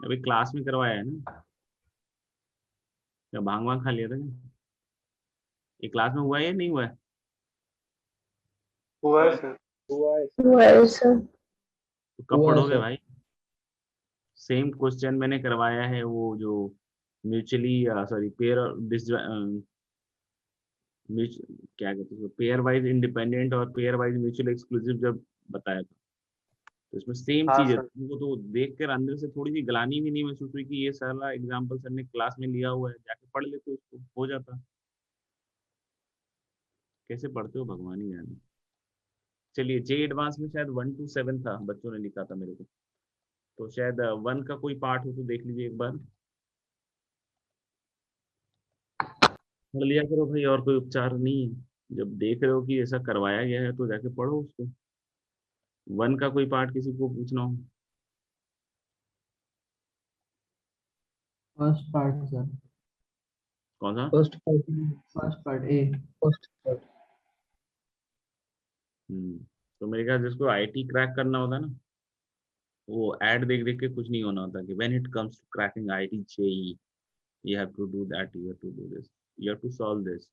अभी क्लास में करवाया है ना, क्या भांग वांग खा लिया था क्या? ये क्लास में हुआ है या नहीं हुआ है? हुआ है सर। हुआ है सर। तो कब हुआ है पढ़ोगे सर। भाई? सेम क्वेश्चन मैंने करवाया है, वो जो म्यूचुअली सॉरी पेयर क्या कहते हैं, पेयर वाइज इंडिपेंडेंट और पेयर वाइज म्यूचुअल एक्सक्लूसिव जब बताया था, तो इसमें सेम हाँ चीज है। सर। तुमको तो देख कर अंदर से थोड़ी सी गलानी भी नहीं महसूस हुई कि ये सारा एग्जाम्पल सर ने क्लास में लिया हुआ है, जाके पढ़ लेते उसको हो जाता। कैसे पढ़ते हो भगवान ही जाने। चलिए, जे एडवांस में शायद 1 to 7 था, बच्चों ने लिखा था मेरे को, तो शायद 1 का कोई पार्ट हो तो देख लीजिए एक बार, पढ़ लिया करो भाई, और कोई उपचार नहीं है। जब देख रहे हो कि ऐसा करवाया गया है तो जाके पढ़ो उसको। 1 का कोई पार्ट किसी को पूछना हो। First part sir. कौन सा? First part. First part A. First part. तो मेरे ख्याल जिसको आईटी क्रैक करना होता है ना, वो ऐड देख देख के कुछ नहीं होना होता कि when it comes to cracking IIT JEE you have to do that, you have to do this, you have to solve this।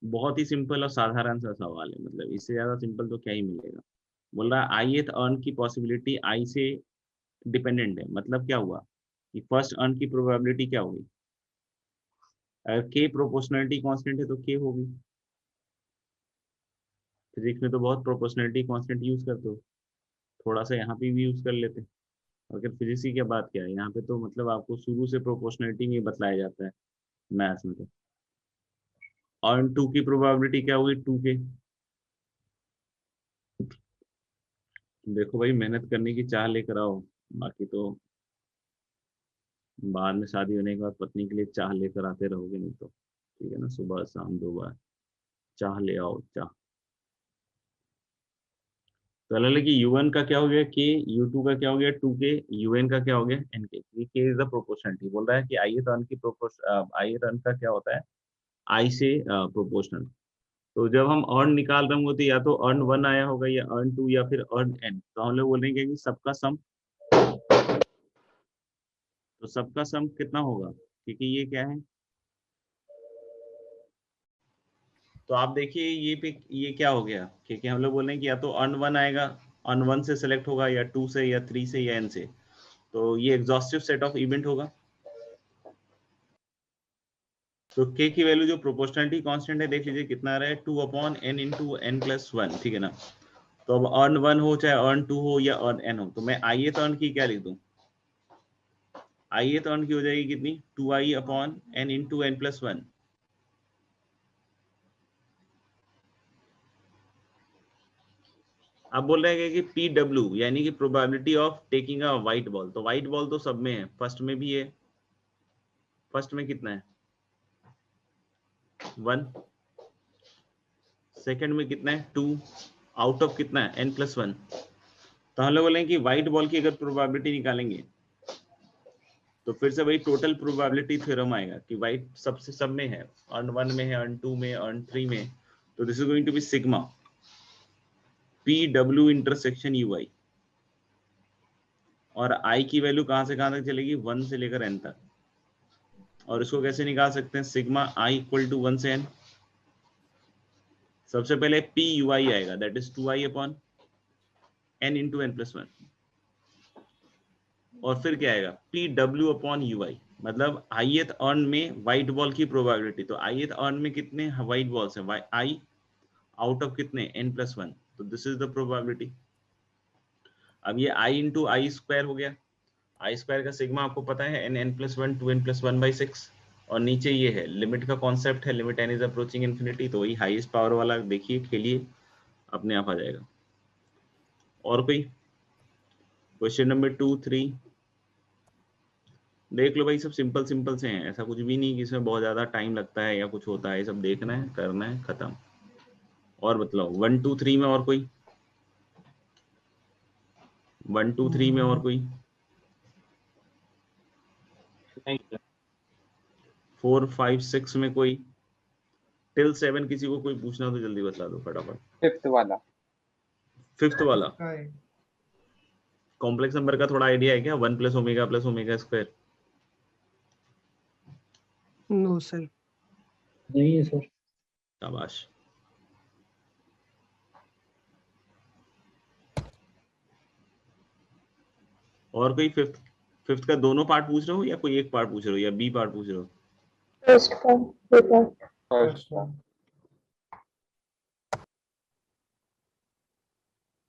बहुत ही सिंपल और साधारण सा सवाल है, मतलब इससे ज्यादा सिंपल तो क्या ही मिलेगा। बोल रहा है आई एथ अर्न की पॉसिबिलिटी आई से डिपेंडेंट है, मतलब क्या हुआ कि फर्स्ट अर्न की प्रोबेबिलिटी क्या होगी, अगर के प्रोपोर्शनलिटी कांस्टेंट है तो के होगी। फिजिक्स में तो बहुत प्रोपोर्शनलिटी कांस्टेंट यूज करते हो, थोड़ा सा यहाँ पे भी यूज कर लेते हैं। अगर फिजिक्स की क्या बात क्या है, यहाँ पे तो मतलब आपको शुरू से प्रोपोर्शनलिटी में बताया जाता है मैथ्स में। तो अर्न 2 की प्रोबेबिलिटी क्या होगी, 2 के। देखो भाई, मेहनत करने की चाह लेकर आओ, बाकी तो बाद में शादी होने के बाद पत्नी के लिए चाह लेकर आते रहोगे, नहीं तो ठीक है ना, सुबह शाम 2 बार चाह ले आओ चाह। तो अलग कि U1 का क्या हो गया के, U2 का क्या हो गया 2 के, UN का क्या हो गया NK। ये के इज द प्रोपोर्शनलिटी, बोल रहा है कि आई टर्न की आई टर्न का क्या होता है, आई से प्रोपोर्शनल। तो जब हम अर्न निकाल रहे होंगे तो या तो अर्न 1 आया होगा या अर्न 2 या फिर अर्न n, तो हम लोग बोलेंगे कि सबका सम, तो सबका सम कितना होगा, क्योंकि ये क्या है। तो आप देखिए ये पे ये क्या हो गया, क्योंकि हम लोग बोल रहे हैं कि या तो अर्न 1 आएगा, अर्न 1 से सिलेक्ट होगा, या 2 से या 3 से या n से। तो ये एग्जॉस्टिव सेट ऑफ इवेंट होगा। तो k की वैल्यू जो प्रोपोर्शनलिटी कांस्टेंट है, देख लीजिए कितना आ रहा है, 2/n इंटू n प्लस 1, ठीक है ना। तो अब अर्न 1 हो चाहे अर्न 2 हो या अर्न n हो, तो मैं आई अर्न की क्या लिख दूं, आई अर्न की हो जाएगी कितनी, 2i/n इंटू n प्लस 1। अब बोल रहे हैं कि PW यानी कि probability of taking a white ball, तो व्हाइट बॉल तो सब में है, फर्स्ट में भी है, फर्स्ट में कितना है 1, सेकंड में कितना है 2, आउट ऑफ कितना है n प्लस 1। तो हम लोग बोलेंगे कि व्हाइट बॉल की अगर प्रोबेबिलिटी निकालेंगे तो फिर से वही टोटल प्रोबेबिलिटी थ्योरम आएगा कि व्हाइट सबसे सब में है, अर्न 1 में है, अर्न 2 में, अर्न 3 में। तो this is going to be sigma PW intersection UI, और I की वैल्यू कहां से कहां तक चलेगी, 1 से लेकर n तक। और इसको कैसे निकाल सकते हैं, सिग्मा I इक्वल टू 1 से n। सबसे पहले PUI आएगा, that is 2i/n into n plus 1। और फिर क्या आएगा PW/UI, मतलब आईएथ अर्न में व्हाइट बॉल की प्रोबेबिलिटी। तो आईएथ अर्न में कितने व्हाइट बॉल्स हैं, आई आउट ऑफ कितने n प्लस 1, तो दिस इज द प्रोबेबिलिटी। अब ये i इंटू आई स्क्वायर हो गया, आई स्क्वायर का सिग्मा आपको पता है n प्लस 1 2n प्लस 1/6। और नीचे ये है लिमिट का कॉन्सेप्ट है, limit n is approaching infinity, तो वही हाईएस्ट पावर वाला देखिए, खेलिए, अपने आप आ जाएगा। और कोई क्वेश्चन नंबर 2 3 देख लो भाई, सब सिंपल सिंपल से हैं, ऐसा कुछ भी नहीं कि इसमें बहुत ज्यादा टाइम लगता है या कुछ होता है, सब देखना है, करना है, खत्म। और बतलाओ 1 2 3 में और कोई, 1 2 3 में और कोई, नहीं सर। 4 5 6 में कोई, टिल 7 किसी को कोई पूछना तो जल्दी बता दो फटाफट। फिफ्थ वाला। फिफ्थ वाला, कॉम्प्लेक्स नंबर का थोड़ा आइडिया है क्या? 1 plus omega square. No sir. नहीं है सर। शाबाश। और कोई फिफ्थ फिफ्थ का दोनों पार्ट पूछ रहे हो या कोई एक पार्ट पूछ रहे हो या बी पार्ट पूछ रहे हो? First one. Without. First one.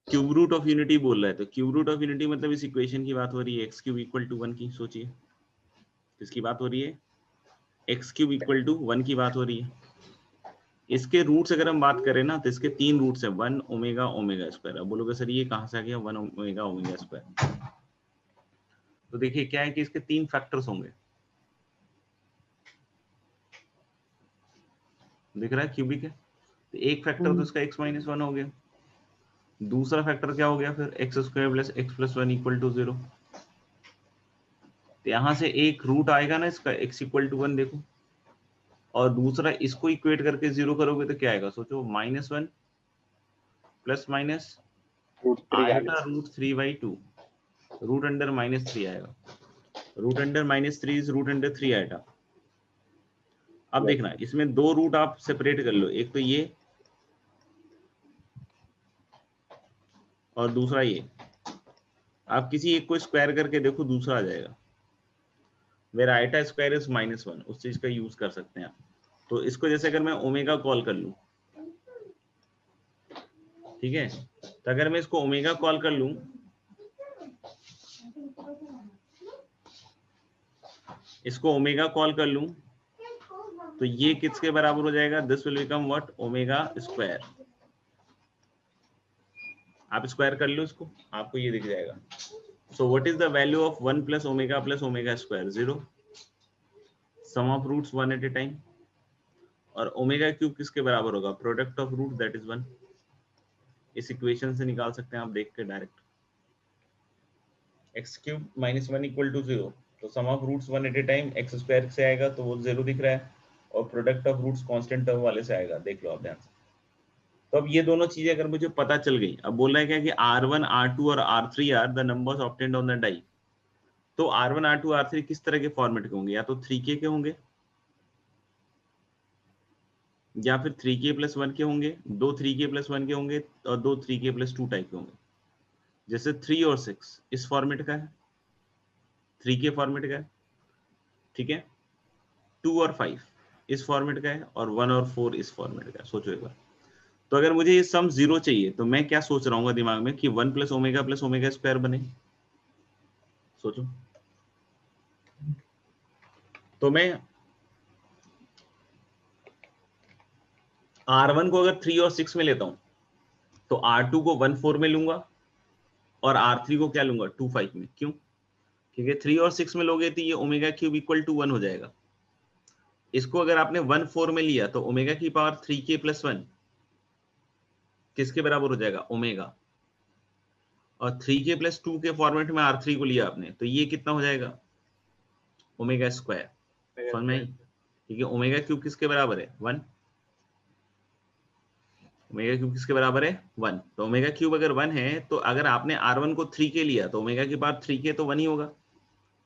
Cube root of unity बोल रहा है, तो क्यूब रूट ऑफ यूनिटी मतलब इस इक्वेशन की बात हो रही है, एक्स क्यूब इक्वल टू 1 की। सोचिए किसकी बात हो रही है? एक्स क्यूब इक्वल टू 1 की बात हो रही है। इसके रूट्स अगर हम बात करें ना तो इसके 3 रूट्स है, 1 ओमेगा ओमेगा स्क्वायर। अब बोलोगे सर ये कहाँ से आ गया 1 ओमेगा ओमेगा स्क्वायर? तो देखिए क्या है कि इसके 3 फैक्टर्स होंगे, दिख रहा है क्यूबिक है, तो एक फैक्टर तो इसका x माइनस 1 हो गया, दूसरा फैक्टर क्या हो गया फिर x square plus x plus 1 equal to 0। तो यहां से एक रूट आएगा ना इसका x इक्वल टू 1 देखो, और दूसरा इसको इक्वेट करके 0 करोगे तो क्या आएगा? सोचो, -1 प्लस माइनस आएगा √3/2, रूट अंडर -3 आएगा, root under -3 is root under 3 आएगा। अब देखना इसमें दो रूट आप सेपरेट कर लो, एक तो ये और दूसरा ये। आप किसी एक को स्क्वायर करके देखो, दूसरा आ जाएगा। वेयर आइटा स्क्वायर इज -1, उस चीज का यूज कर सकते हैं आप। तो इसको जैसे अगर मैं ओमेगा कॉल कर लूं, ठीक है, तो अगर मैं इसको ओमेगा कॉल कर लूं, इसको ओमेगा कॉल कर लूं, तो ये किसके बराबर हो जाएगा? This will become what? Omega square. आप स्क्वायर कर लो इसको, आपको ये दिख जाएगा। So what is the value of 1 plus omega square? 0। Sum of roots 1 at a time. और ओमेगा क्यूब किसके बराबर होगा? Product of root, that is 1। इस इक्वेशन से निकाल सकते हैं आप देख के direct. X cube minus 1 equal to 0, तो sum of roots 1 at a time x square से आएगा तो वो 0 दिख रहा है, और product of roots constant term वाले से आएगा, देख लो आप ध्यान से। तो अब ये दोनों चीजें अगर मुझे पता चल गई, अब बोल रहा है क्या कि R1 R2 और R3 are the numbers obtained on the die. तो R1 R2 R3 किस तरह के फॉर्मेट के होंगे? या तो 3k के होंगे, या फिर 3k प्लस 1 के होंगे, दो 3k प्लस 1 के होंगे, और दो 3k प्लस 2 टाइप के होंगे। जैसे 3 और 6 इस फॉर्मेट का है, 3k फॉर्मेट का है, ठीक है। 2 और 5 इस फॉर्मेट का है, और 1 और 4 इस फॉर्मेट का है। सोचो एक बार, तो अगर मुझे ये सम 0 चाहिए तो मैं क्या सोच रहा हूँ दिमाग में कि 1 प्लस ओमेगा स्क्वायर बने। सोचो, तो मैं R1 को अगर 3 और 6 में लेता हूं तो R2 को 1 4 में लूंगा, और R3 को क्या लूंगा? 2 5 में। क्यों? क्योंकि 3 और 6 में लोगे तो ये ओमेगा क्यूब इक्वल टू 1 हो जाएगा। इसको अगर आपने 1 4 में लिया तो ओमेगा की पावर 3k प्लस 1 किसके बराबर हो जाएगा? ओमेगा। और 3k प्लस 2 के फॉर्मेट में R3 को लिया आपने तो ये कितना हो जाएगा? Omega square. समझ में आई? क्योंकि ओमेगा क्यूब किसके बराबर है? 1। ओमेगा क्यूब किसके बराबर है? 1। तो ओमेगा क्यूब अगर 1 है तो अगर आपने R1 को 3k लिया तो ओमेगा की पावर 3k तो 1 ही होगा,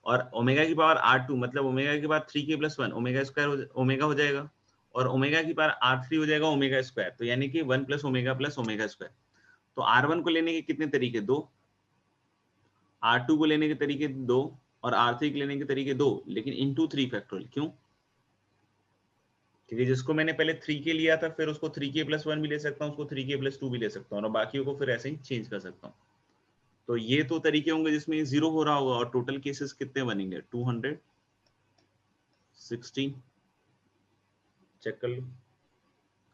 और ओमेगा की पावर R2 मतलब ओमेगा की power 3k plus 1 omega square omega हो जाएगा, और ओमेगा की पावर R3 हो जाएगा ओमेगा स्क्वायर। तो यानी कि 1 प्लस ओमेगा स्क्वायर। तो R1 को लेने के कितने तरीके? 2। R2 को लेने के तरीके 2, और R3 को लेने के तरीके 2, लेकिन इनटू 3 फैक्टोरियल। क्यों? क्योंकि जिसको मैंने पहले 3k लिया था फिर उसको 3k प्लस 1 भी ले सकता हूँ, उसको 3k प्लस 2 भी ले सकता हूँ, और बाकियों को फिर ऐसे ही चेंज कर सकता हूँ। तो ये तो तरीके होंगे जिसमें 0 हो रहा होगा, और टोटल केसेस कितने बनेंगे? 216। चेक कर लो,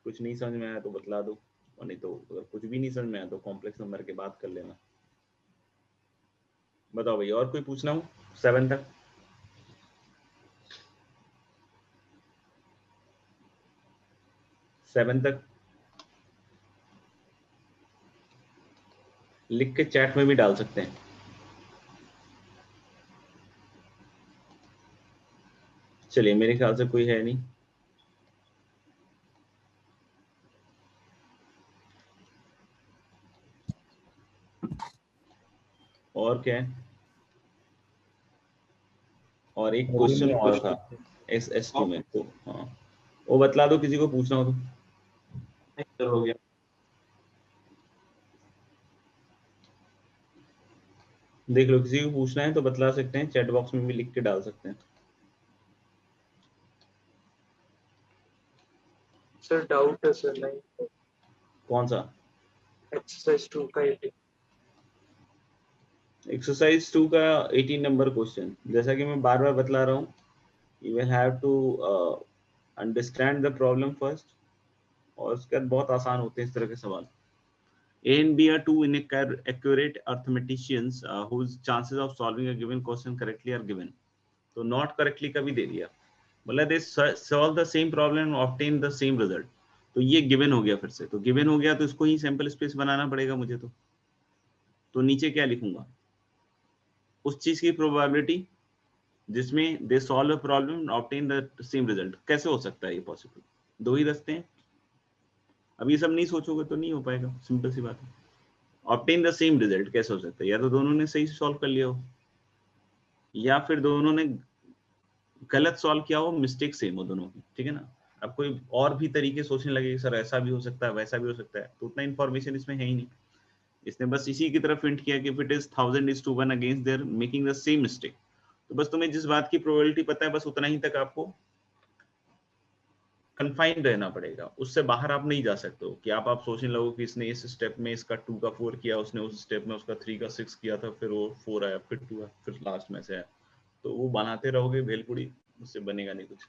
कुछ नहीं समझ में आया तो बतला दो, और नहीं तो अगर कुछ भी नहीं समझ में आया तो कॉम्प्लेक्स नंबर के बात कर लेना। बताओ भाई, और कोई पूछना हो 7 तक? सेवन तक लिख के चैट में भी डाल सकते हैं। चलिए, मेरे ख्याल से कोई है नहीं। और क्या है? और एक अभी क्वेश्चन मैं और था S2 में, तो हाँ वो बतला दो किसी को पूछना हो तो। नहीं सर, हो गया। देख लो, किसी को पूछना है तो बतला सकते हैं, चैट बॉक्स में भी लिख के डाल सकते हैं। सर डाउट है सर, नहीं कौन सा? एक्सरसाइज 2 का 80। एक्सरसाइज 2 का 18 नंबर क्वेश्चन, जैसा कि मैं बार बार बतला रहा हूँ, you will have to understand the problem first, और उसके बाद बहुत आसान होते हैं इस तरह के सवाल। A and B are two inaccurate arithmeticians whose chances of solving a given question correctly are given. तो not correctly का भी दे दिया, मतलब they solve the same problem and obtain the same result। तो ये given हो गया, फिर से तो given हो गया तो इसको ही sample space बनाना पड़ेगा मुझे। तो नीचे क्या लिखूंगा? उस चीज की प्रोबेबिलिटी जिसमें they solve a problem obtain the same result. कैसे हो सकता है ये पॉसिबल? दो ही रास्ते हैं। अब ये सब नहीं सोचोगे तो नहीं हो पाएगा, सिंपल सी बात है। ऑब्टेन द सेम रिजल्ट कैसे हो सकता है? या तो दोनों ने सही से सॉल्व कर लिया हो, या फिर दोनों ने गलत सॉल्व किया हो, मिस्टेक सेम हो दोनों की, ठीक है ना। अब कोई और भी तरीके सोचने लगे, सर ऐसा भी हो सकता है, वैसा भी हो सकता है, तो उतना इन्फॉर्मेशन इसमें है ही नहीं। इसने बस इसी की तरफ हिंट किया कि if it is 1000:1 against their making the same mistake, तो बस तुम्हें जिस बात की प्रोबेबिलिटी पता है बस उतना ही तक आपको कन्फाइंड रहना पड़ेगा, उससे बाहर आप नहीं जा सकते हो। कि आप सोचने लगो कि इसने इस स्टेप में इसका 2 का 4 किया, उसने उस स्टेप में उसका 3 का 6 किया था, फिर वो 4 आया, फिर 2 आया, फिर लास्ट में से आया, तो वो बनाते रहोगे भेलपुड़ी, उससे बनेगा नहीं कुछ।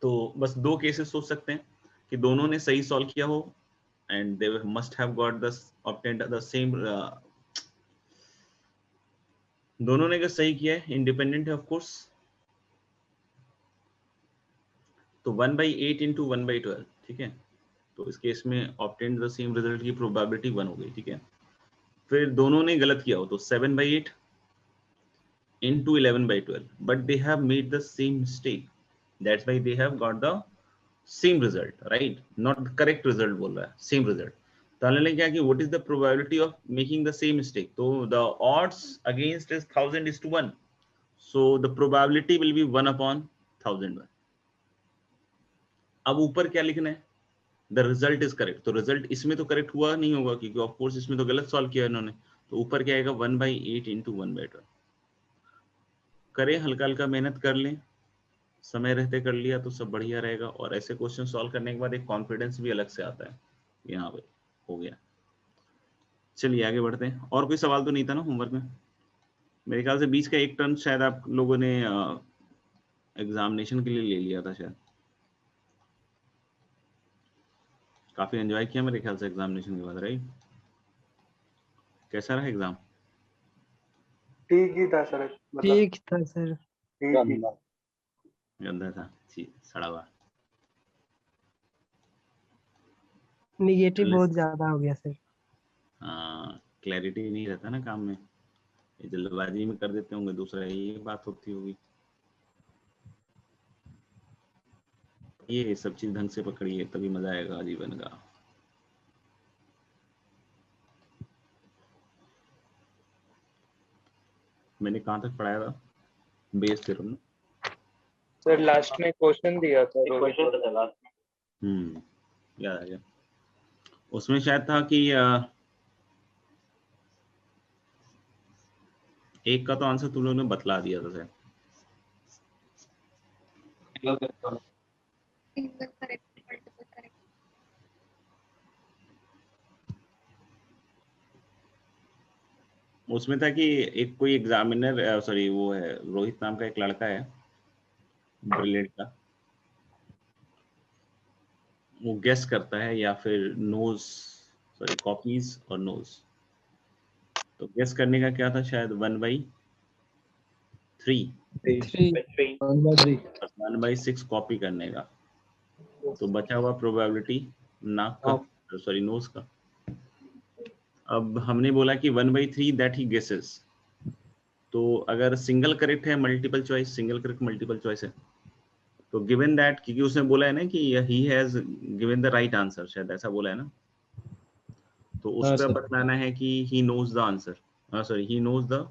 तो बस दो केसेस सोच सकते हैं कि दोनों ने सही सॉल्व किया हो and they must have got the obtained the same, दोनों ने अगर सही किया है, इंडिपेंडेंट है ऑफ कोर्स, तो 1/8 इंटू 1/12, ठीक है। तो इस केस में ऑब्टेन्ड द सेम रिजल्ट की प्रोबेबिलिटी 1 हो गई, ठीक है। फिर दोनों ने गलत किया हो तो 7/8 into 11/12, but they have made the same mistake, that's why they have got the same result, right? Not the correct result बोल रहा है, same result। तो हमने क्या कि what is the probability of making the same mistake? तो the odds against is 1000:1, so the probability will be 1/1001। अब ऊपर क्या लिखना है? the result is correct। तो रिजल्ट इसमें तो करेक्ट हुआ नहीं होगा, क्योंकि ऑफ कोर्स इसमें तो गलत सॉल्व किया इन्होंने। तो ऊपर क्या आएगा? 1/8 into 1/12। करें, हल्का हल्का मेहनत कर लें, समय रहते कर लिया तो सब बढ़िया रहेगा। और ऐसे क्वेश्चन सॉल्व करने के बाद एक कॉन्फिडेंस भी अलग से आता है, यहाँ पे हो गया। चलिए आगे बढ़ते हैं। और कोई सवाल तो नहीं था ना होमवर्क में? मेरे ख्याल से 20 का एक टर्म शायद आप लोगों ने एग्जामिनेशन के लिए ले लिया था शायद। काफी एंजॉय किया मेरे ख्याल से एग्जामिनेशन के बाद, राइट? कैसा रहा एग्जाम? ठीक ही था सर, मतलब ठीक था सर। ठीक ही। गंदा था, सड़ा हुआ। निगेटिव बहुत ज्यादा हो गया सर। हाँ, क्लैरिटी नहीं रहता ना काम में, ये जल्दबाजी में कर देते होंगे, दूसरा ये बात होती होगी। ये सब चीज ढंग से पकड़िए तभी मजा आएगा जीवन का। मैंने कहाँ तक पढ़ाया था? Bayes theorem. सर लास्ट में क्वेश्चन दिया था, याद आ गया। उसमें शायद था कि एक का तो आंसर तुम लोगों ने बतला दिया था शायद। उसमें था कि एक कोई एग्जामिनर, सॉरी वो है रोहित नाम का एक लड़का है, ब्रिलियंट का, वो गेस करता है या फिर नोज, सॉरी कॉपीज और नोज। तो गेस करने का क्या था? शायद 1/3 1/6 कॉपी करने का। तो बचा हुआ प्रोबेबिलिटी नाक का, सॉरी नोज का। अब हमने बोला कि 1/3 दैट ही गेसेस। तो अगर सिंगल करेक्ट है, multiple choice, single correct multiple choice है, तो गिवन दैट, क्योंकि उसने बोला है ना कि he has given the right answer, शायद ऐसा बोला है ना। तो उस हाँ, पर सर। बताना है कि he knows the answer, sorry he knows the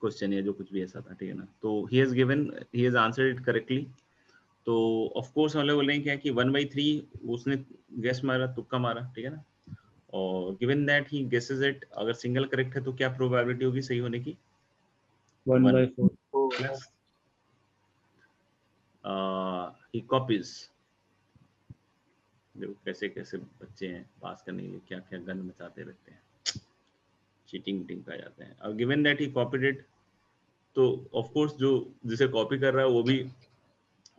question या जो कुछ भी ऐसा था, ठीक है ना। तो he has answered it correctly. तो ऑफ कोर्स हम लोग बोल रहे हैं क्या कि 1/3 उसने गेस मारा, तुक्का मारा, ठीक है ना। और given that he guesses it, अगर सिंगल करेक्ट है तो क्या प्रोबेबिलिटी होगी सही होने की? 1/4। प्लस ही कॉपीज। देखो कैसे कैसे बच्चे हैं, पास करने के लिए क्या क्या गन मचाते रहते हैं, चीटिंग वीटिंग पे आ जाते हैं। और given that he copied it, तो ऑफ कोर्स जो जिसे कॉपी कर रहा है वो भी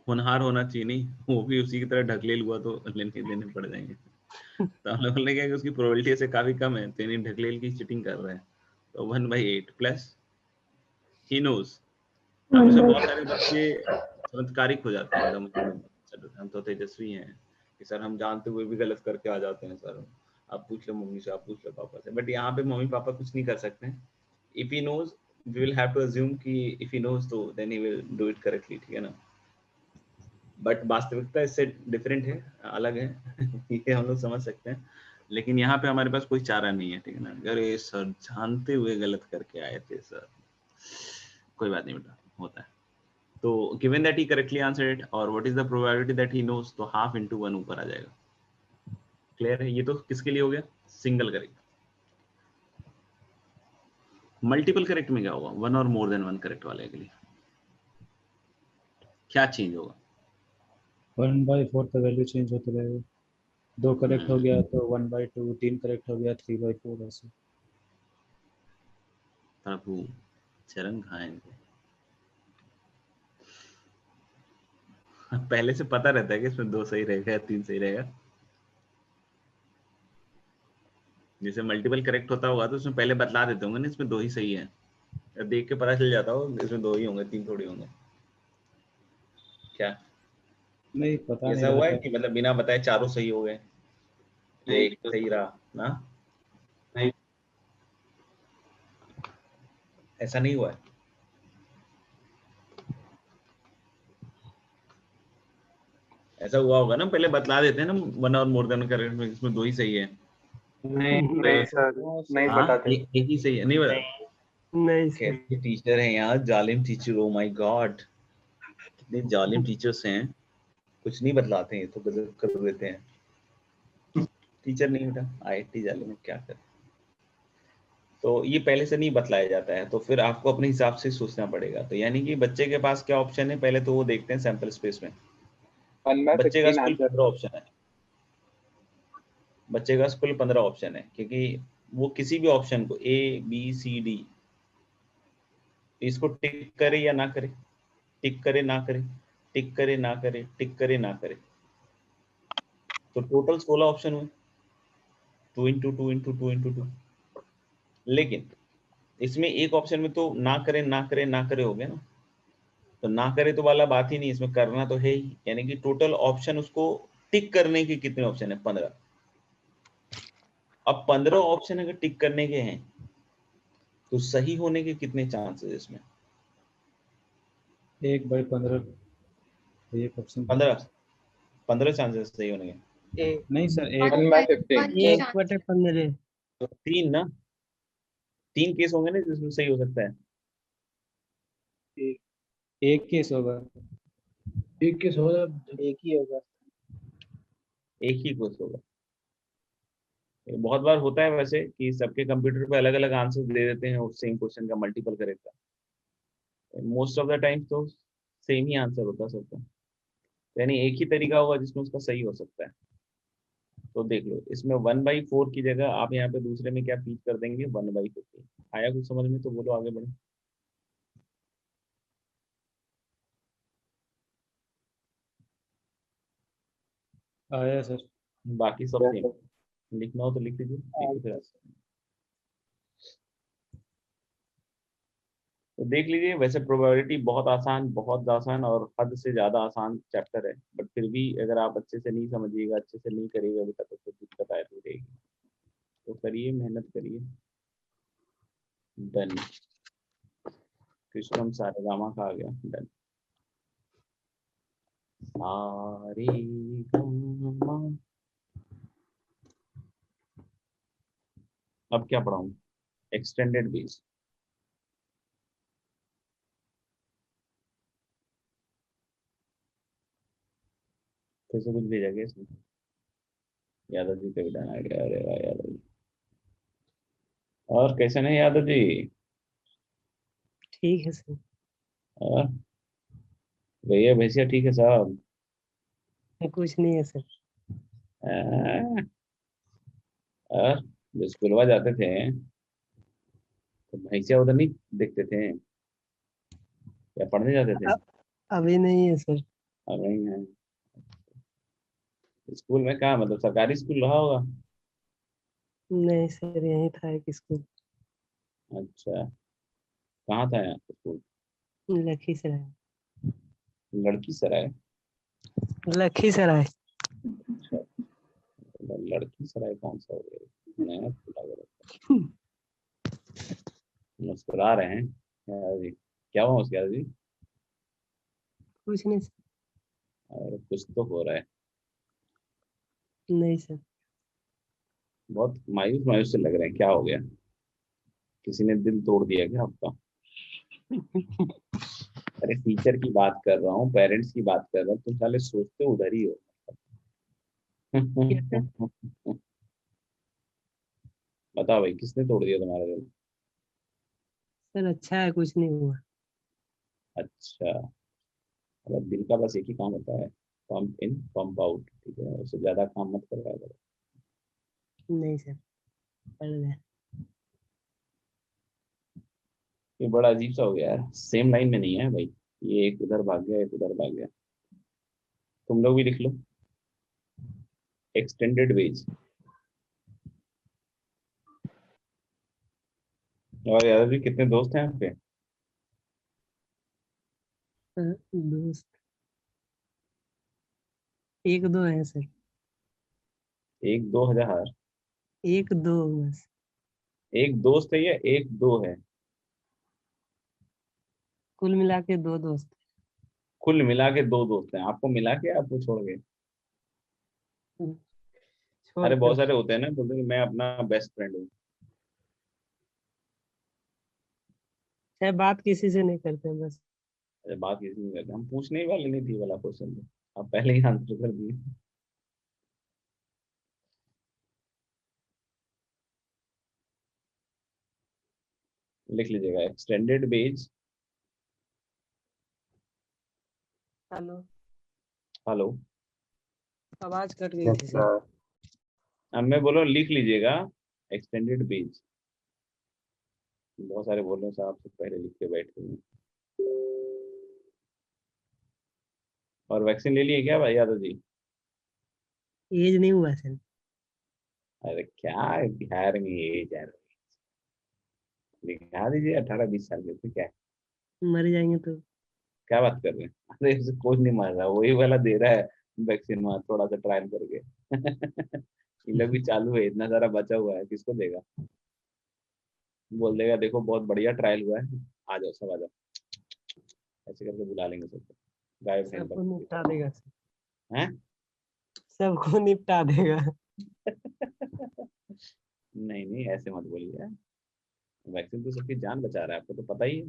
होनहार होना चाहिए, नहीं वो भी उसी की तरह ढकलेल हुआ तो लेने देने पड़ जाएंगे। तो हम लोग ने क्या कि उसकी प्रोबेबिलिटी ऐसे काफी कम है, तो यानी ढकलेल की चीटिंग कर रहा है। तो 1/8 प्लस ही नोज। अब इसमें बहुत सारे बच्चे चमत्कारिक हो जाते हैं एकदम, सर हम तो तेजस्वी हैं कि सर हम जानते हुए भी गलत करके आ जाते हैं सर, आप पूछ लो मम्मी से, आप पूछ लो पापा से। बट यहाँ पे मम्मी पापा कुछ नहीं कर सकते हैं। If he knows we will have to assume कि इफ ही नोज तो then he will do it correctly, ठीक है ना। बट वास्तविकता इससे डिफरेंट है, अलग है ठीक है, हम लोग समझ सकते हैं। लेकिन यहाँ पे हमारे पास कोई चारा नहीं है, ठीक है ना। अरे सर जानते हुए गलत करके आए थे सर, कोई बात नहीं बेटा, होता है। तो given that he correctly answered it, और what is the probability that he knows, तो half into 1 ऊपर आ जाएगा। क्लियर है? ये तो किसके लिए हो गया? Single correct. मल्टीपल करेक्ट में क्या होगा? 1 और मोर देन 1 करेक्ट वाले के लिए क्या चेंज होगा? 1/4 का वैल्यू चेंज होता रहेगा। 2 करेक्ट हो गया तो 1/2, 3 करेक्ट हो गया 3/4 ऐसे। प्रभु चरण खाए इनको। पहले से पता रहता है कि इसमें 2 सही रहेगा या 3 सही रहेगा। जैसे मल्टीपल करेक्ट होता होगा तो उसमें पहले बतला देते होंगे ना इसमें 2 ही सही है, देख के पता चल जाता हो इसमें 2 ही होंगे, 3 थोड़ी होंगे। क्या नहीं, पता नहीं ऐसा हुआ है रहता। कि मतलब बिना बताए चारों सही हो गए, नहीं एक सही रहा ना? नहीं ऐसा नहीं हुआ है। ऐसा हुआ होगा ना, पहले बतला देते हैं ना 1 और मोर देन करेक्ट में, इसमें 2 ही सही है। नहीं नहीं सर, नहीं हाँ बताते। एक ही सही है, नहीं बता? नहीं सर। कैसे टीचर हैं यार, जालिम टीचर, ओ माय गॉड, कितने जालिम टीचर्स हैं, कुछ नहीं बतलाते हैं तो गजब कर देते हैं। टीचर नहीं बेटा, आईआईटी जालिम है, क्या कर। तो ये पहले से नहीं बतलाया जाता है, तो फिर आपको अपने हिसाब से सोचना पड़ेगा। तो यानी कि बच्चे के पास क्या ऑप्शन है, पहले तो वो देखते हैं सैंपल स्पेस में। बच्चे का कुल 15 ऑप्शन है, बच्चे का कुल 15 ऑप्शन है, क्योंकि वो किसी भी ऑप्शन को A B C D इसको टिक करे या ना करे, टिक करे ना करे, टिक करे ना करे, टिक करे ना करे, तो टोटल 16 ऑप्शन हुए, 2 × 2 × 2 × 2। लेकिन इसमें एक ऑप्शन में तो ना करे ना करे ना करे हो गया ना, तो ना करे तो वाला बात ही नहीं, इसमें करना तो है ही। यानी कि टोटल ऑप्शन उसको टिक करने के कितने ऑप्शन है? 15। अब 15 ऑप्शन अगर टिक करने के हैं तो सही होने के कितने चांसेस इसमें? 1/15। एक ऑप्शन। 15 चांसेस सही होने के। नहीं सर, एक 1/15। तो 3 ना, 3 केस होंगे ना जिसमें सही हो सकता है। एक केस होगा। एक केस होगा, एक ही होगा। एक ही केस होगा। ये बहुत बार होता है वैसे कि सबके कंप्यूटर पे अलग अलग आंसर दे देते हैं उस सेम क्वेश्चन का मल्टीपल करेक्ट का। मोस्ट ऑफ द टाइम तो सेम ही आंसर होता है सबका, यानी एक ही तरीका होगा जिसमें उसका सही हो सकता है। तो देख लो इसमें 1/4 की जगह आप यहाँ पे दूसरे में क्या फीड कर देंगे? 1/50। आया कुछ समझ में? तो बोलो आगे बढ़ो। आया सर। बाकी सब सेम, लिखना हो तो लिख लीजिए, लिख के फिर तो देख लीजिए। वैसे प्रोबेबिलिटी बहुत आसान और हद से ज्यादा आसान चैप्टर है, बट फिर भी अगर आप अच्छे से नहीं समझिएगा, अच्छे से नहीं करिएगा अभी तक, तो फिर दिक्कत आए तो रहेगी। तो करिए, मेहनत करिए। डन। कृष्णम सारे गामा का आ गया। डन। सारे गामा अब क्या पढ़ाऊं? Extended beige. फिर से कुछ भेजा गया इसमें? यादव जी का भी डाला गया, अरे वाह यादव जी। और कैसे नहीं यादव जी? ठीक है सर। और भैया भैंसिया ठीक है साहब? कुछ नहीं है सर। आ, और जो स्कूलवा जाते थे तो भैंसिया उधर नहीं दिखते थे या पढ़ने जाते थे? अ- अभी नहीं है सर। अब नहीं है। स्कूल में कहाँ, मतलब सरकारी स्कूल रहा होगा? नहीं सर, यही था एक स्कूल। अच्छा, कहाँ था यहाँ स्कूल? लखीसराय। लड़की सराय? लखीसराय। अच्छा, लड़की सराय कौन सा हो गया, नया खुला हुआ। मुस्कुरा रहे हैं यार जी, क्या हुआ मुस्कुरा जी? कुछ नहीं सर। और कुछ तो हो रहा है। नहीं सर। बहुत मायूस मायूस से लग रहे हैं, क्या हो गया? किसी ने दिल तोड़ दिया क्या आपका? अरे टीचर की बात कर रहा हूँ, पेरेंट्स की बात कर रहा हूँ, तुम साले सोचते उधर ही हो। क्या सर? बताओ भाई, किसने तोड़ दिया तुम्हारा दिल? सर अच्छा है, कुछ नहीं हुआ। अच्छा, अगर दिल का बस एक ही काम होता है, पंप इन पंप आउट, ठीक है, उससे ज्यादा काम मत करवाया करो। नहीं सर, पढ़ रहे। ये बड़ा अजीब सा हो गया यार, सेम लाइन में नहीं है भाई। ये एक उधर भाग गया, एक उधर भाग गया। तुम लोग भी लिख लो, एक्सटेंडेड वेज। और यार भी कितने दोस्त हैं आपके? दोस्त एक दो है सर। एक दो हजार? एक दो बस। एक दोस्त है या एक दो है? कुल मिला के दो दोस्त। कुल मिला के दो दोस्त हैं, आपको मिला के आपको छोड़ के? छोड़ अरे बहुत कर। सारे होते हैं ना, बोलते हैं कि मैं अपना बेस्ट फ्रेंड हूँ। चाहे बात किसी से नहीं करते हैं बस। अरे बात किसी नहीं करते, हम पूछने ही वाले नहीं थी वाला क्वेश्चन, आप पहले ही आंसर कर दिए। लिख लीजिएगा, एक्सटेंडेड बेज। हेलो। हेलो। आवाज कट गई यस थी सर। सर। अब मैं बोल रहा हूँ लिख लीजिएगा, एक्सटेंडेड बेज। बहुत सारे बोल रहे हैं साहब, से पहले लिख के बैठे हुए हैं। और वैक्सीन ले लिए क्या भाई यादव जी? एज नहीं हुआ सर। अरे क्या बिहार में एज है, दिखा दीजिए 18-20 साल के, तो क्या है? मर जाएंगे तो। क्या बात कर रहे हैं? अरे इसे कोई नहीं मार रहा, वही वाला दे रहा है वैक्सीन, वहाँ थोड़ा सा ट्रायल करके। ये लोग भी चालू है, इतना सारा बचा हुआ है, किसको देगा? बोल देगा देखो बहुत बढ़िया ट्रायल हुआ है, आ जाओ सब आ जाओ, ऐसे करके बुला लेंगे सबको, गायब हैं सबको एकदम। निपटा देगा सर। हैं? सबको निपटा देगा। नहीं नहीं, ऐसे मत बोलिए, वैक्सीन तो सबकी जान बचा रहा है, आपको तो पता ही है।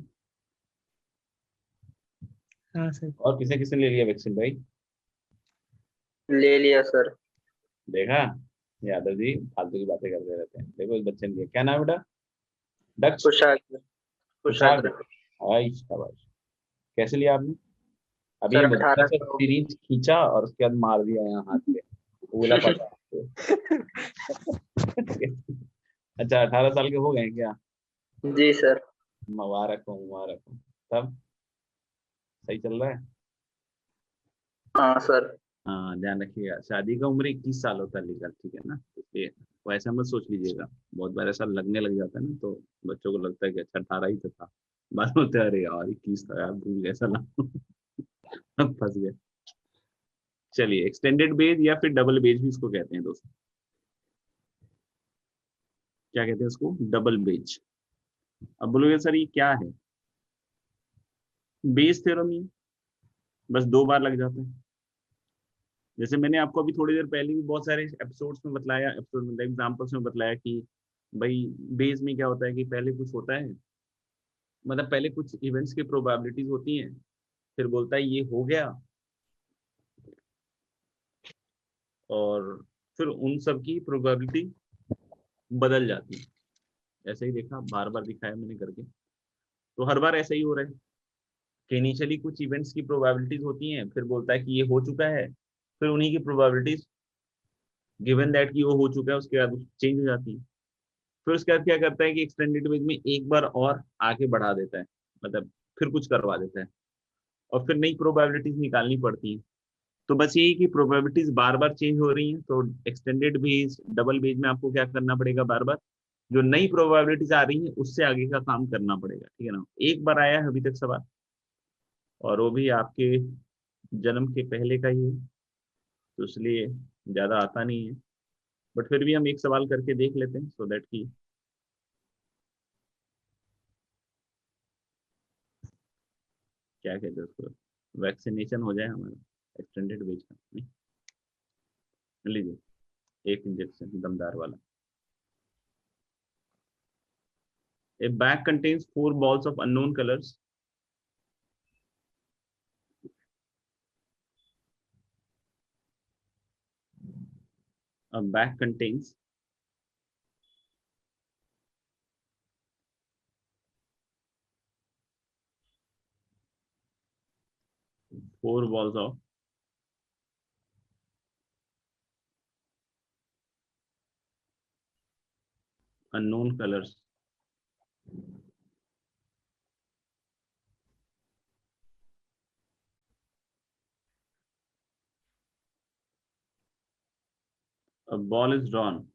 हाँ सर। और किसे किसे ले लिया वैक्सीन भाई? ले लिया सर। देखा, यादव जी फालतू की बातें करते रहते हैं। देखो इस बच्चे ने लिया, क्या नाम है बेटा? दक्ष? कुशाग्र। कुशाग्र? कुशाग्र। आई शाबाश। कैसे लिया आपने? अभी सर ये थोड़ा 18 सा को। सिरिंज खींचा और उसके बाद मार दिया यहाँ हाथ पे, वो बोला पता आपको। अच्छा, 18 साल के हो गए हैं क्या? जी सर। मुबारक हो, मुबारक हो। तब सही चल रहा है? हाँ सर। हाँ ध्यान रखिएगा, शादी का उम्र 21 साल होता है लीगल, ठीक है ना, इसलिए वैसा मत सोच लीजिएगा। बहुत बार ऐसा लगने लग जाता है ना, तो बच्चों को लगता है कि अच्छा 18 ही तो था, बाद में होता है अरे यार 21 था यार, भूल गया साला। फंस गए। चलिए, एक्सटेंडेड बेज या फिर डबल बेज भी इसको कहते हैं दोस्तों। क्या कहते हैं इसको? Double Bayes. अब बोलोगे सर ये क्या है? बेज थ्योरम ही है, बस 2 बार लग जाते हैं। जैसे मैंने आपको अभी थोड़ी देर पहले भी बहुत सारे एपिसोड्स में बतलाया, एपिसोड में एग्जाम्पल्स में बतलाया कि भाई बेस में क्या होता है कि पहले कुछ होता है, मतलब पहले कुछ इवेंट्स की प्रोबेबिलिटीज होती हैं, फिर बोलता है ये हो गया, और फिर उन सब की प्रोबेबिलिटी बदल जाती है। ऐसे ही देखा, बार बार दिखाया मैंने करके, तो हर बार ऐसा ही हो रहा है कि इनिशियली कुछ इवेंट्स की प्रोबेबिलिटीज होती हैं, फिर बोलता है कि ये हो चुका है, फिर उन्हीं की प्रोबेबिलिटीज गिवन दैट कि वो हो चुका है उसके बाद चेंज हो जाती है। फिर उसके बाद क्या करता है कि एक्सटेंडेड इमेज में एक बार और आगे बढ़ा देता है, मतलब फिर कुछ करवा देता है, और फिर नई प्रोबेबिलिटीज निकालनी पड़ती हैं। तो बस यही कि प्रोबेबिलिटीज बार बार चेंज हो रही हैं, तो एक्सटेंडेड बेस डबल बेस में आपको क्या करना पड़ेगा, बार बार जो नई प्रोबेबिलिटीज आ रही हैं उससे आगे का काम करना पड़ेगा, ठीक है ना। एक बार आया है अभी तक सवाल, और वो भी आपके जन्म के पहले का ही है, तो इसलिए ज्यादा आता नहीं है, बट फिर भी हम एक सवाल करके देख लेते हैं, सो दैट कि क्या कहते हैं उसको, वैक्सीनेशन हो जाए हमारा एक्सटेंडेड बेस का। नहीं, लीजिए एक इंजेक्शन दमदार वाला। A bag contains 4 balls of unknown colors. A bag contains 4 balls of unknown colors. A ball is drawn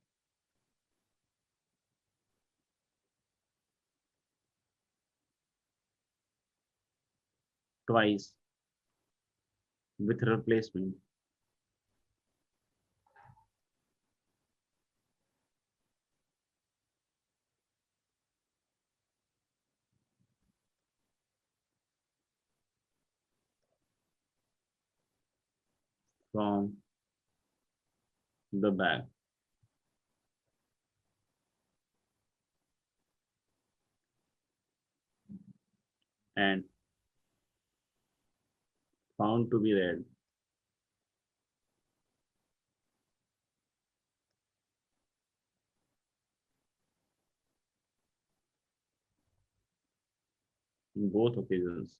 twice with replacement. From the bag, and found to be red. In both occasions.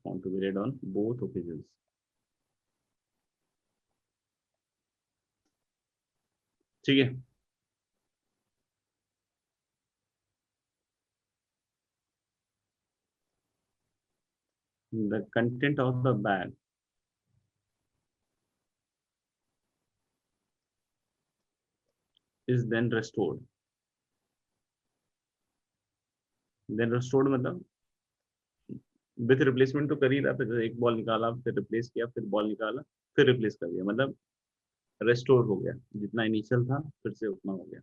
Found to be red on both occasions. ठीक है। The content of the bag is then restored. Then restored मतलब with replacement तो कर ही रहा था, जैसे एक ball निकाला फिर रिप्लेस किया, फिर बॉल निकाला फिर रिप्लेस कर दिया, मतलब रेस्टोर हो गया, जितना इनिशियल था फिर से उतना हो गया।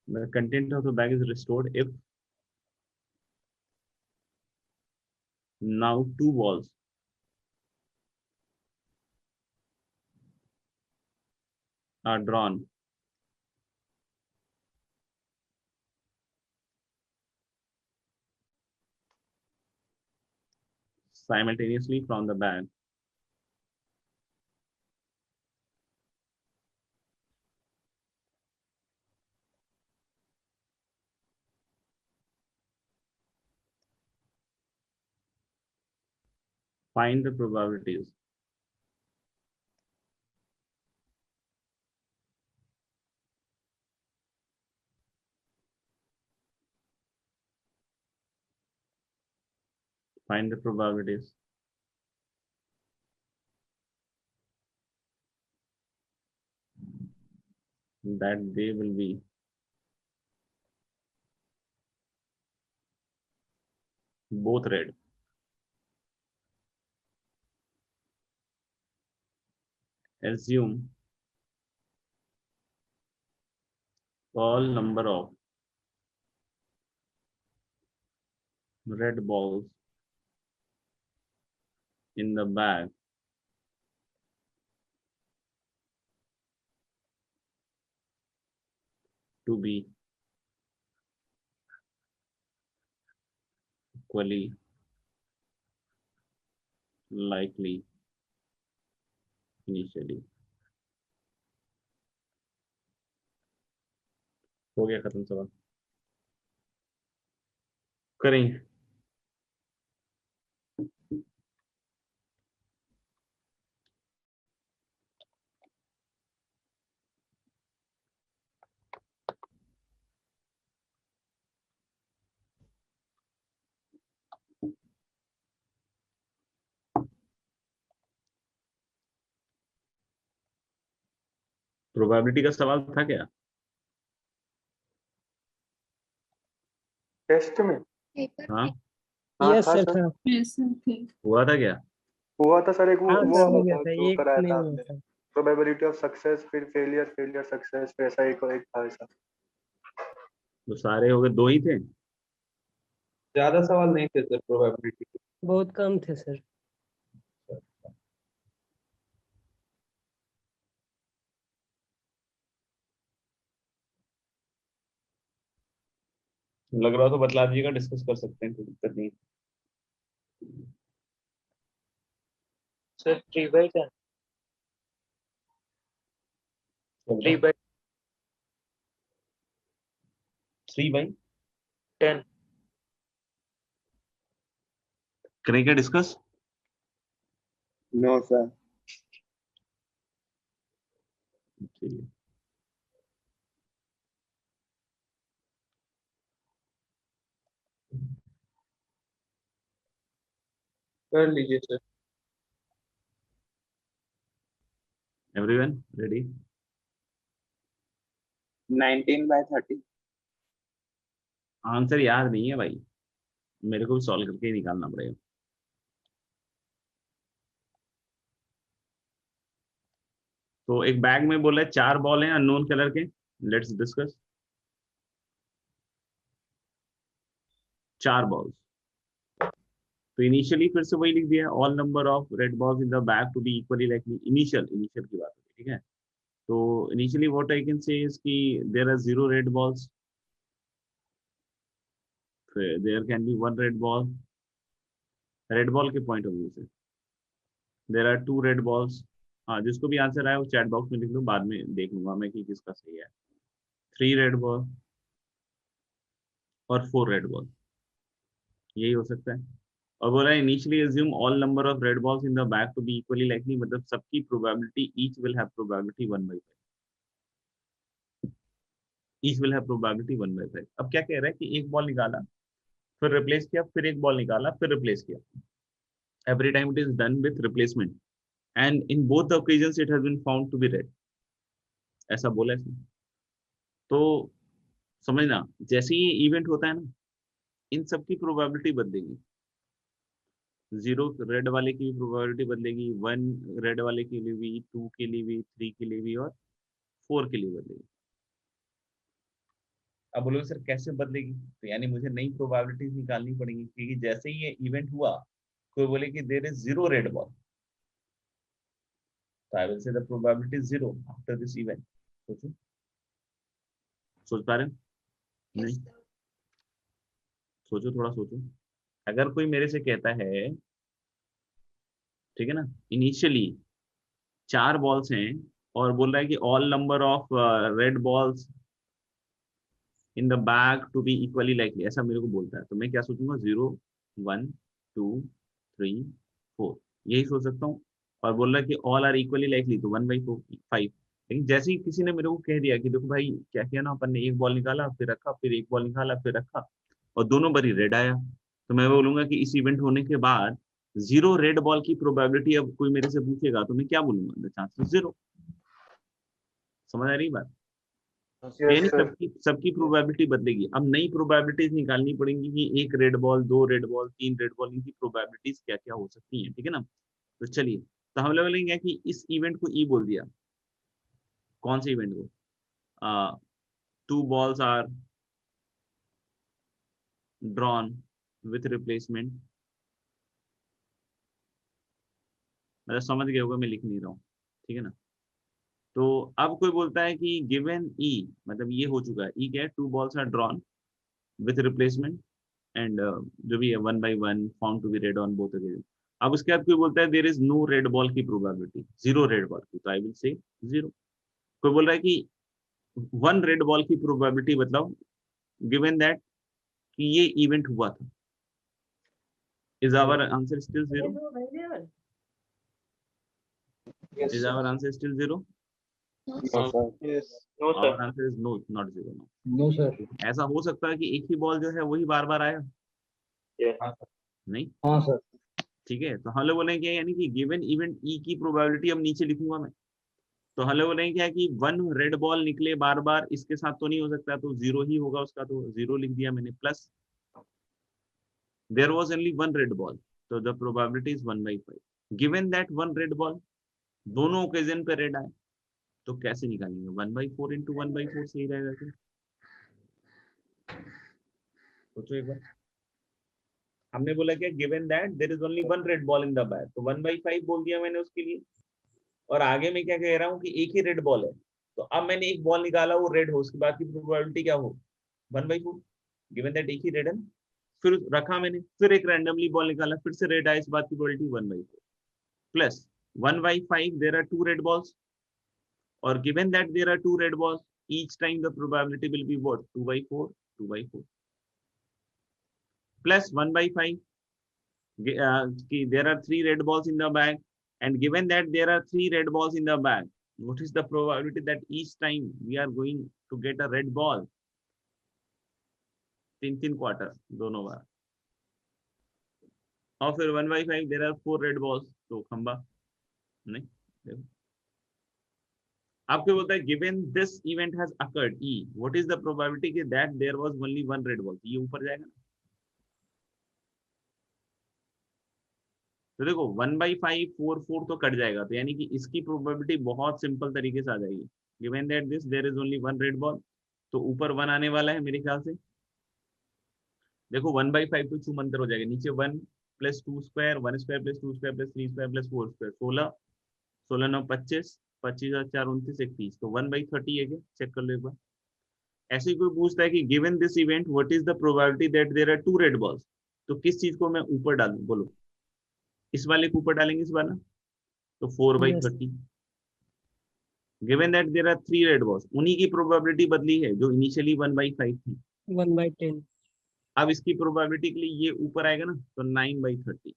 The content of the bag is restored if now 2 balls are drawn simultaneously from the bag. Find the probabilities. Find the probabilities that they will be both red. Assume all number of red balls in the bag . 。 . 。 。 . 。 . 。 . 。 . 。 . 。 . 。 . 。 . 。 . 。 。 . 。 . 。 。 . 。 。 . 。 。 . 。 。 . 。 。 . 。 。 . 。 。 . 。 。 . 。 . 。 . 。 . ' to be equally likely initially. हो गया खत्म सवाल। करें probability का सवाल था क्या? Test में हाँ हाँ यस था सर सर, था। हुआ था क्या? हुआ था सर, एक वो हाँ वो सर हो वाला गया था था, जो एक कराया नहीं था हुआ आपने, था। प्रोबेबिलिटी ऑफ सक्सेस, फिर फेलियर, फेलियर सक्सेस, फिर ऐसा एक एक था ऐसा। तो सारे हो गए, दो ही थे। ज्यादा सवाल नहीं थे सर प्रोबेबिलिटी के। बहुत कम थे सर। लग रहा हो तो बतला दीजिएगा, डिस्कस कर सकते हैं, कोई दिक्कत नहीं। सर 3/10 3/10 3/10 करें क्या डिस्कस? No sir. ठीक है। कर लीजिए सर। Everyone ready? 19/30 आंसर याद नहीं है भाई, मेरे को भी सॉल्व करके ही निकालना पड़ेगा। तो एक बैग में बोला है 4 बॉल हैं अननोन कलर के, लेट्स डिस्कस। 4 बॉल्स। तो इनिशियली फिर से वही लिख दिया, all number of red balls in the bag to be equally likely. Initial की बात है, ठीक है। तो initially what I can say is कि there are 0 red balls, there can be 1 red ball, red ball के पॉइंट ऑफ व्यू से। There are 2 red balls. हाँ, जिसको भी आंसर आया वो चैट बॉक्स में लिख लो, बाद में देख लूंगा मैं कि किसका सही है। 3 रेड बॉल और 4 रेड बॉल, यही हो सकता है। और बोला initially assume all number of red balls in the bag to be equally likely, मतलब सबकी probability each will have probability 1/5, each will have probability 1/5। अब क्या कह रहा है कि एक बॉल निकाला, फिर रिप्लेस किया, फिर एक बॉल निकाला, फिर रिप्लेस किया। Every time it is done with replacement and in both occasions it has been found to be red, ऐसा बोला इसने। तो समझना, जैसे ही ये इवेंट होता है ना, इन सबकी प्रोबेबिलिटी बदलेगी। 0 रेड वाले की भी प्रोबेबिलिटी बदलेगी, 1 रेड वाले के लिए भी, 2 के लिए भी, 3 के लिए भी और 4 के लिए बदलेगी। अब बोलोगे सर कैसे बदलेगी? तो यानी मुझे नई प्रोबेबिलिटीज निकालनी पड़ेंगी, क्योंकि जैसे ही ये इवेंट हुआ, कोई बोले कि देयर इज 0 रेड बॉल, तो I will say the probability is 0 after this event. सोचो, सोच पा रहे हो? नहीं, सोचो, थोड़ा सोचो। अगर कोई मेरे से कहता है, ठीक है ना, इनिशियली 4 बॉल्स हैं और बोल रहा है कि all number of red balls in the bag to be equally likely, ऐसा मेरे को बोलता है, तो मैं क्या सोचूंगा? 0 1 2 3 4, यही सोच सकता हूँ। और बोल रहा है कि ऑल आर इक्वली लाइकली, तो 1/5। लेकिन जैसे ही किसी ने मेरे को कह दिया कि देखो भाई क्या किया ना, अपन ने एक बॉल निकाला फिर रखा, फिर एक बॉल निकाला फिर रखा, और दोनों बारी रेड आया, तो मैं बोलूंगा कि इस इवेंट होने के बाद 0 रेड बॉल की प्रोबेबिलिटी, अब कोई मेरे से पूछेगा तो मैं क्या बोलूंगा? The chances 0। समझ आ रही बात? यानी यस सर। सबकी सबकी प्रोबेबिलिटी बदलेगी। अब नई प्रोबेबिलिटीज निकालनी पड़ेंगी कि 1 red ball, 2 red ball, 3 red ball, इनकी प्रोबेबिलिटीज क्या क्या हो सकती हैं, ठीक है ना। तो चलिए, तो हम लोग बोलेंगे कि इस इवेंट को ई बोल दिया। कौन से इवेंट को? 2 balls are drawn with replacement, मतलब समझ गए होगा, मैं लिख नहीं रहा हूँ, ठीक है ना। तो अब कोई बोलता है कि गिवन ई, मतलब ये हो चुका है, ई क्या है, 2 balls are drawn with replacement and जो भी है 1 by 1 found to be red on both again. अब उसके बाद कोई बोलता है there is no red ball की प्रोबेबिलिटी, 0 रेड बॉल की, तो आई विल से 0। कोई बोल रहा है कि 1 रेड बॉल की प्रोबेबिलिटी बताओ गिवन दैट कि ये इवेंट हुआ था। Is our answer still 0? Yes, Is sir. our answer still 0? No, sir. Yes. No, sir. Our answer is no, not 0. No. No sir. ऐसा हो सकता है कि एक ही बॉल जो है वही बार बार आया, Yeah. नहीं? हाँ सर। ठीक है, तो हम लोग बोलेंगे यानी कि गिवन इवेंट ई की प्रोबेबिलिटी अब नीचे लिखूंगा मैं, तो हम लोग बोलेंगे क्या कि 1 रेड बॉल निकले बार बार, इसके साथ तो नहीं हो सकता, तो 0 ही होगा उसका, तो 0 लिख दिया मैंने, plus there was only 1 red ball, तो the probability is 1/5। Given that 1 red ball दोनों ओकेजन पे रेड आए, तो कैसे निकालेंगे? 1/4 इंटू 1/4 सही रहेगा क्या? सोचो एक बार। हमने बोला क्या, given that there is only 1 red ball in the bag, तो 1/5 बोल दिया मैंने उसके लिए। और आगे मैं क्या कह रहा हूँ कि एक ही रेड बॉल है, तो अब मैंने एक बॉल निकाला वो रेड हो, उसके बाद की प्रोबेबिलिटी क्या हो? 1/4। गिवन दैट एक ही रेड है, फिर रखा मैंने, फिर एक रैंडमली बॉल निकाला, फिर से रेड आया, इस बात की probability 1/4 plus 1/5 there are 2 red balls, और given that there are 2 red balls, each time the probability will be what? 2/4, 2/4 plus 1/5. There are 3 red balls in the bag, and given that there are 3 red balls in the bag, what is the probability that each time we are going to get a red ball? 3 quarter दोनों बार, और फिर 1/5 there are 4 red balls, तो खंबा नहीं। देखो आपको बोलता है given this event has occurred E, what is the probability कि that there was only 1 red ball, ये ऊपर जाएगा ना। तो देखो 1/5 4 4 तो कट जाएगा, तो यानी कि इसकी प्रोबेबिलिटी बहुत सिंपल तरीके से आ जाएगी। Given that this there is only 1 red ball, तो ऊपर 1 आने वाला है मेरे ख्याल से। देखो 1/5 तो छूमंतर हो जाएगा, नीचे 1 plus 2 square, 1 square plus 2 square plus 3 square plus 4 square, 16, 16 9 25, 25 और 4 29 31, तो 1/30 है क्या? चेक कर लो एक बार। ऐसे ही कोई पूछता है कि given this event what is the probability that there are 2 red balls, तो किस चीज को मैं ऊपर डालूं? बोलो, इस वाले को ऊपर डालेंगे इस वाला, तो 4/30। Given that there are 3 red balls, उन्हीं की प्रोबेबिलिटी बदली है जो इनिशियली 1/5 थी, 1/10। अब इसकी प्रोबेबिलिटी के लिए ये ऊपर आएगा ना, तो 9/30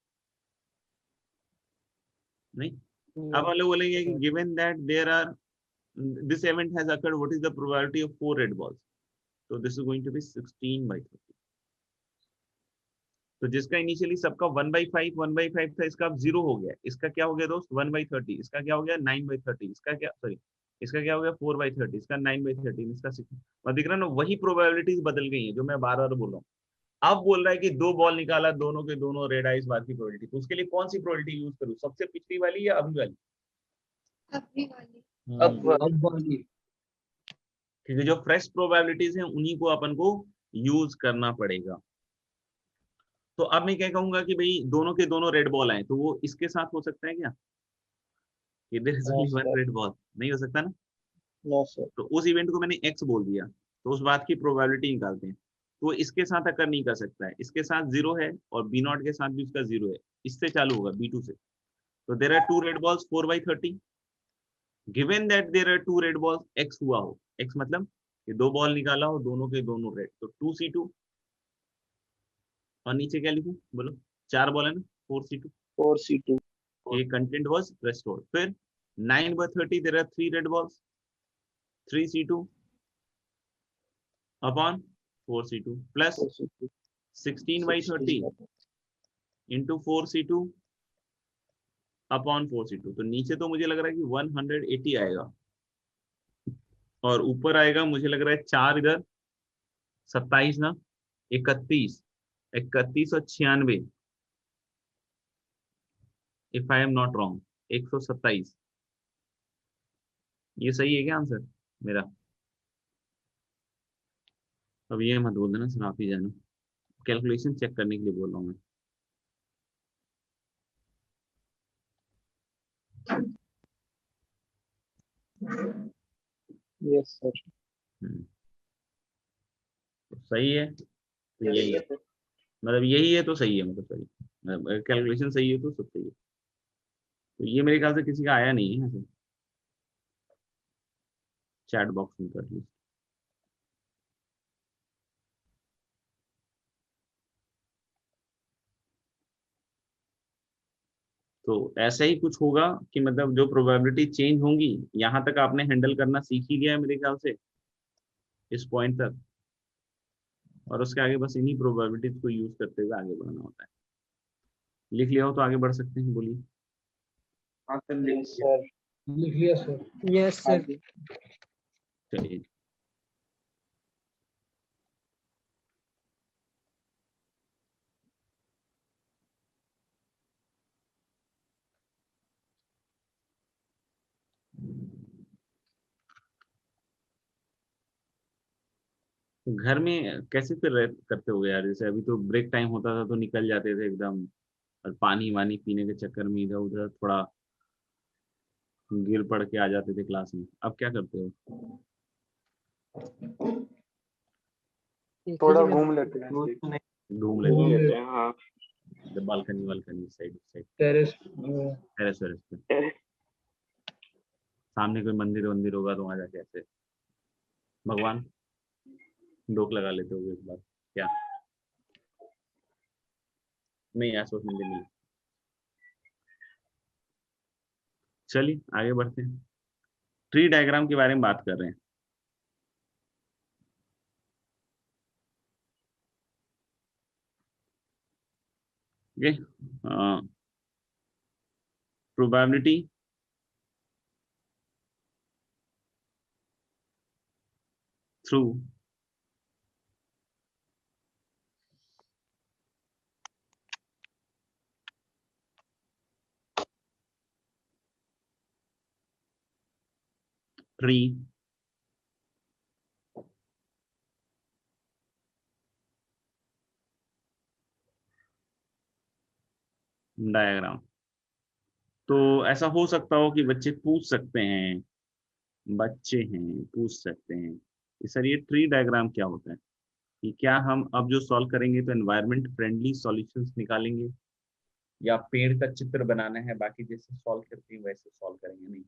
नहीं। अब हम लोग बोलेंगे कि given that there are this event has occurred, what is the probability of 4 red balls? So this is going to be 16/30। तो जिसका इनिशियली सबका 1/5 था, इसका अब 0 हो गया, इसका क्या हो गया दोस्त? 1/30, इसका क्या हो गया? 9/30, इसका क्या, सॉरी, इसका क्या हो गया? 4/30, इसका 9/30, इसका 6। और दिख रहा है ना, वही प्रोबेबिलिटीज बदल गई है जो मैं बार बार बोल रहा हूँ। अब बोल रहा है कि 2 बॉल निकाला, दोनों के दोनों रेड आई, इस बात की प्रोबेबिलिटी, तो उसके लिए कौन सी प्रोबेबिलिटी यूज करूँ? सबसे पिछली वाली या अभी वाली? अभी वाली। अब वाली। क्योंकि जो फ्रेश प्रोबेबिलिटीज हैं उन्हीं को अपन को यूज करना पड़ेगा। तो अब मैं क्या कहूंगा कि भाई दोनों के दोनों रेड बॉल आए, तो वो इसके साथ हो सकता है क्या? There is only 1 red ball, नहीं हो सकता ना। No, sir. तो उस इवेंट को मैंने एक्स बोल दिया, तो उस बात की प्रोबेबिलिटी निकालते हैं, तो इसके साथ अकर नहीं कर सकता है, इसके साथ 0 है, और B0 के साथ भी उसका 0 है, इससे चालू होगा B2 से। तो there are 2 red balls 4/30। Given that there are 2 red balls, x हुआ हो, एक्स मतलब कि 2 बॉल निकाला हो, दोनों के दोनों रेड, तो 2C2, और नीचे क्या लिखूं? बोलो, 4 बॉल है ना, 4C2, 4C2. ये कंटेंट वाज रेस्टोर्ड। फिर 9/30 there are 3 red balls, 3C2 upon 4C2 plus 4C2. 16/30 into 4C2 upon 4C2, तो नीचे तो मुझे लग रहा है कि 180 आएगा, और ऊपर आएगा मुझे लग रहा है 4 इधर, 27 ना, 31, 31 और 96, if I am not wrong, 127। ये सही है क्या आंसर मेरा? अब ये मत बोल देना सर आप ही जानो, कैलकुलेशन चेक करने के लिए बोल रहा हूँ मैं। Yes, sir. तो सही है, तो यही है, मतलब यही है तो सही है, मतलब सही, कैलकुलेशन सही है तो सब सही है। तो ये मेरे ख्याल से किसी का आया नहीं है ऐसे, चैट बॉक्स में कर लीजिए। तो ऐसा ही कुछ होगा कि मतलब जो प्रोबेबिलिटी चेंज होंगी, यहाँ तक आपने हैंडल करना सीख ही लिया है मेरे ख्याल से, इस पॉइंट तक, और उसके आगे बस इन्हीं प्रोबेबिलिटीज को यूज करते हुए आगे बढ़ना होता है। लिख लिया हो तो आगे बढ़ सकते हैं, बोलिए। हाँ सर, Yes, sir. लिख लिया सर। Yes sir. आगे। चलिए, घर में कैसे फिर करते हो यार? जैसे अभी तो ब्रेक टाइम होता था तो निकल जाते थे एकदम, और पानी वानी पीने के चक्कर में इधर उधर थोड़ा गिर पड़ के आ जाते थे क्लास में। अब क्या करते हो? थोड़ा घूम लेते हैं। रोज तो नहीं। घूम घूम लेते लेते हैं, हाँ। हो बालकनी वालकनी साइड साइड, टेरेस टेरेस वेरेस पे, सामने कोई मंदिर वंदिर होगा तो वहां जाके ऐसे भगवान डोक लगा लेते हो एक बार क्या? नहीं, आसपास मंदिर नहीं। चलिए आगे बढ़ते हैं, ट्री डायग्राम के बारे में बात कर रहे हैं। Okay, probability through tree diagram. तो ऐसा हो सकता हो कि बच्चे पूछ सकते हैं, बच्चे हैं पूछ सकते हैं कि सर ये ट्री डायग्राम क्या होता है, कि क्या हम अब जो सॉल्व करेंगे तो एनवायरमेंट फ्रेंडली सॉल्यूशंस निकालेंगे, या पेड़ का चित्र बनाना है बाकी जैसे सॉल्व करते हैं वैसे सॉल्व करेंगे? नहीं,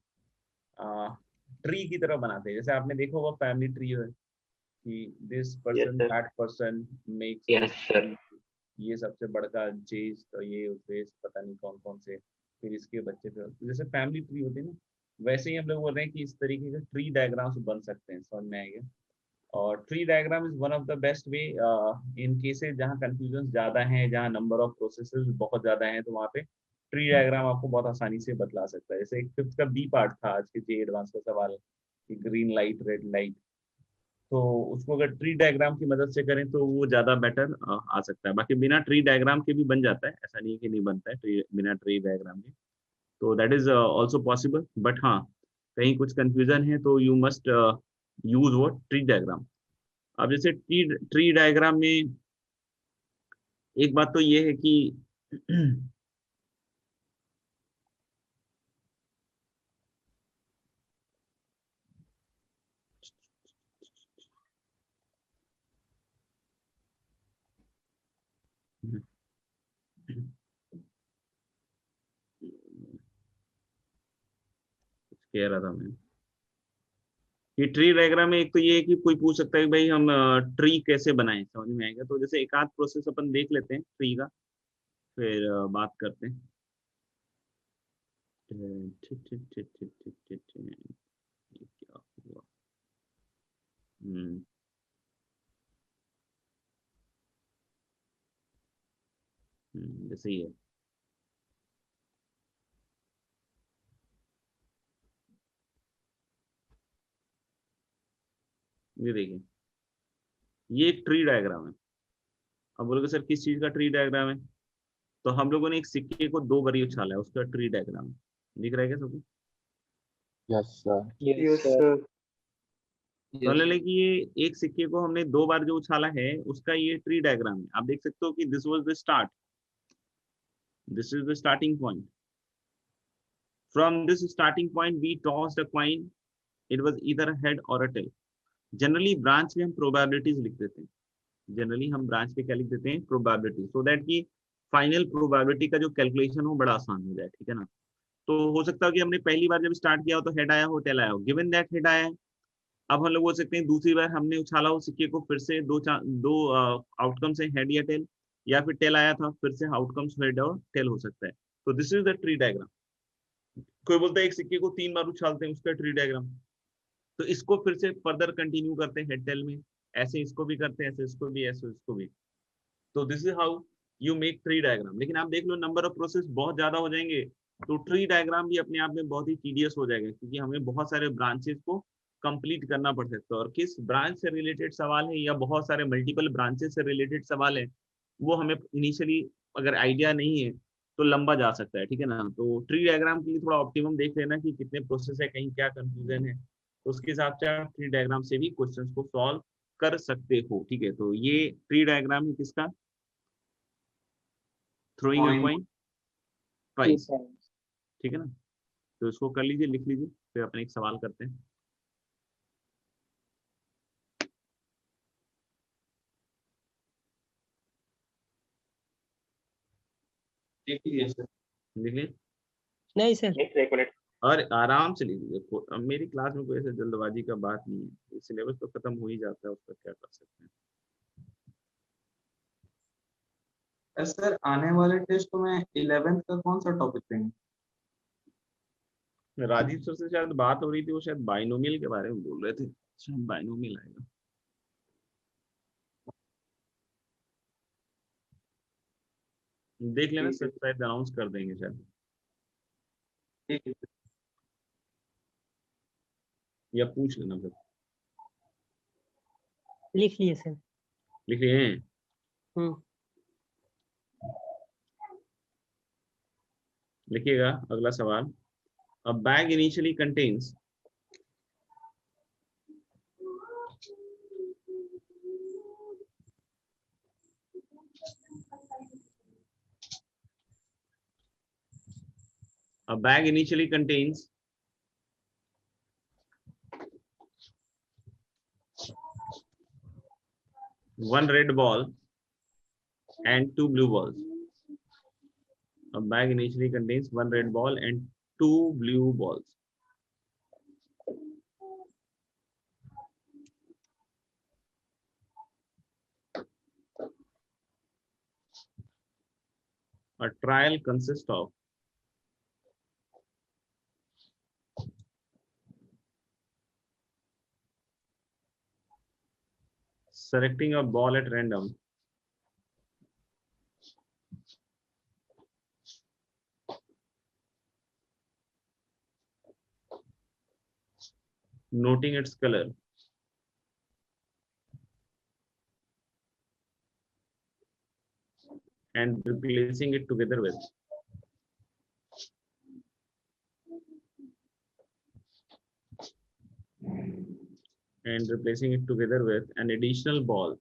ट्री की तरह बनाते हैं। जैसे आपने देखा होगा फैमिली ट्री है कि this person sir. That person makes, Yes, sir. ये सबसे बड़का चीज, तो ये उसे पता नहीं कौन कौन से, फिर इसके बच्चे, फिर जैसे फैमिली ट्री होती है ना, वैसे ही हम लोग बोल रहे हैं कि इस तरीके के ट्री डायग्राम्स बन सकते हैं। समझ में आएगा? और tree diagram is one of the best way in cases जहाँ कंफ्यूजन ज्यादा है, जहाँ नंबर ऑफ प्रोसेसेस बहुत ज्यादा हैं, तो वहाँ पे ट्री डायग्राम आपको बहुत आसानी से बतला सकता है। जैसे एक फिफ्थ का बी पार्ट था आज के जे एडवांस का सवाल, कि ग्रीन लाइट रेड लाइट, तो उसको अगर ट्री डायग्राम की मदद से करें तो वो ज्यादा बेटर आ सकता है। बाकी बिना ट्री डायग्राम के भी बन जाता है, ऐसा नहीं है कि नहीं बनता है बिना ट्री डायग्राम के, तो that is also possible. But हाँ, कहीं कुछ कंफ्यूजन है तो यू मस्ट यूज वो ट्री डायग्राम। अब जैसे ट्री ट्री डायग्राम में एक बात तो ये है कि कह रहा था मैं कि ट्री डायग्राम में एक तो ये है कि कोई पूछ सकता है कि भाई हम ट्री कैसे बनाएं, समझ में आएगा? तो जैसे एक आध प्रोसेस अपन देख लेते हैं ट्री का, फिर बात करते हैं। ठीक ठीक ठीक ठीक ठीक ठीक ठीक, ये क्या हुआ? जैसे ही है, ये देखिए, ये एक ट्री डायग्राम है। अब बोलोगे सर किस चीज का ट्री डायग्राम है? तो हम लोगों ने एक सिक्के को दो बारी उछाला है, उसका ट्री डायग्राम है। दिख रहा है क्या सबको? Yes sir. Yes, yes sir. Sir. तो ले कि ये एक सिक्के को हमने दो बार जो उछाला है उसका ये ट्री डायग्राम है। आप देख सकते हो कि this was the start, this is the starting point, from this starting point we tossed a coin it was either a head or a tell. Generally branch में हम प्रोबेबिलिटीज लिख देते हैं, जनरली हम ब्रांच पे क्या लिख देते हैं, प्रोबेबिलिटी, सो दैट कि फाइनल प्रोबेबिलिटी का जो कैलकुलेशन हो बड़ा आसान हो जाए, ठीक है ना। तो हो सकता है कि हमने पहली बार जब स्टार्ट किया हो तो हेड आया हो, टेल आया हो, गिवन दैट हेड आया है। अब हम लोग बोल सकते हैं दूसरी बार हमने उछाला हो सिक्के को, फिर से दो आउटकम है, हेड या टेल, या फिर टेल आया था फिर से आउटकम्स हेड और टेल हो सकता है। तो this is the tree diagram. कोई बोलता है एक सिक्के को 3 बार उछालते हैं, उसका ट्री डायग्राम। तो इसको फिर से फर्दर कंटिन्यू करते हैं हेड टेल में, ऐसे इसको भी करते हैं, ऐसे इसको भी, ऐसे इसको भी। तो this is how you make tree diagram. लेकिन आप देख लो नंबर ऑफ प्रोसेस बहुत ज्यादा हो जाएंगे तो ट्री डायग्राम भी अपने आप में बहुत ही टीडियस हो जाएगा, क्योंकि हमें बहुत सारे ब्रांचेस को कंप्लीट करना पड़ सकता है, और किस ब्रांच से रिलेटेड सवाल है या बहुत सारे मल्टीपल ब्रांचेस से रिलेटेड सवाल है वो हमें इनिशियली अगर आइडिया नहीं है तो लंबा जा सकता है, ठीक है ना। तो ट्री डायग्राम के लिए थोड़ा ऑप्टिमम देख लेना कि कितने प्रोसेस है, कहीं क्या कंफ्यूजन है, तो उसके हिसाब से आप ट्री डायग्राम से भी क्वेश्चंस को सॉल्व कर सकते हो, ठीक है। तो ये ट्री डायग्राम है किसका, थ्रोइंग अ कॉइन ट्वाइस, ठीक है ना। तो इसको कर लीजिए, लिख लीजिए, फिर अपन एक सवाल करते हैं। देख लीजिए सर। लिख लीजिए नहीं सर, एक मिनट। और आराम से लीजिए। अब मेरी क्लास में कोई ऐसे जल्दबाजी का बात नहीं है, सिलेबस तो खत्म हो ही जाता है, उसका क्या कर सकते सर आने वाले टेस्ट में 11th का कौन सा टॉपिक लेंगे? हैं। राजीव सर से शायद बात हो रही थी, वो शायद बाइनोमियल के बारे में बोल रहे थे, शायद बाइनोमियल आएगा। देख लेना, ठीक है। सर शायद अनाउंस कर देंगे शायद, ठीक है। या पूछ लेना फिर। लिख लिए सर। लिख लिए हैं? हम्म। लिखिएगा अगला सवाल। A bag initially contains a bag initially contains one red ball and 2 blue balls. A bag initially contains one red ball and 2 blue balls. A trial consists of selecting a ball at random noting its color and replacing it together with an additional ball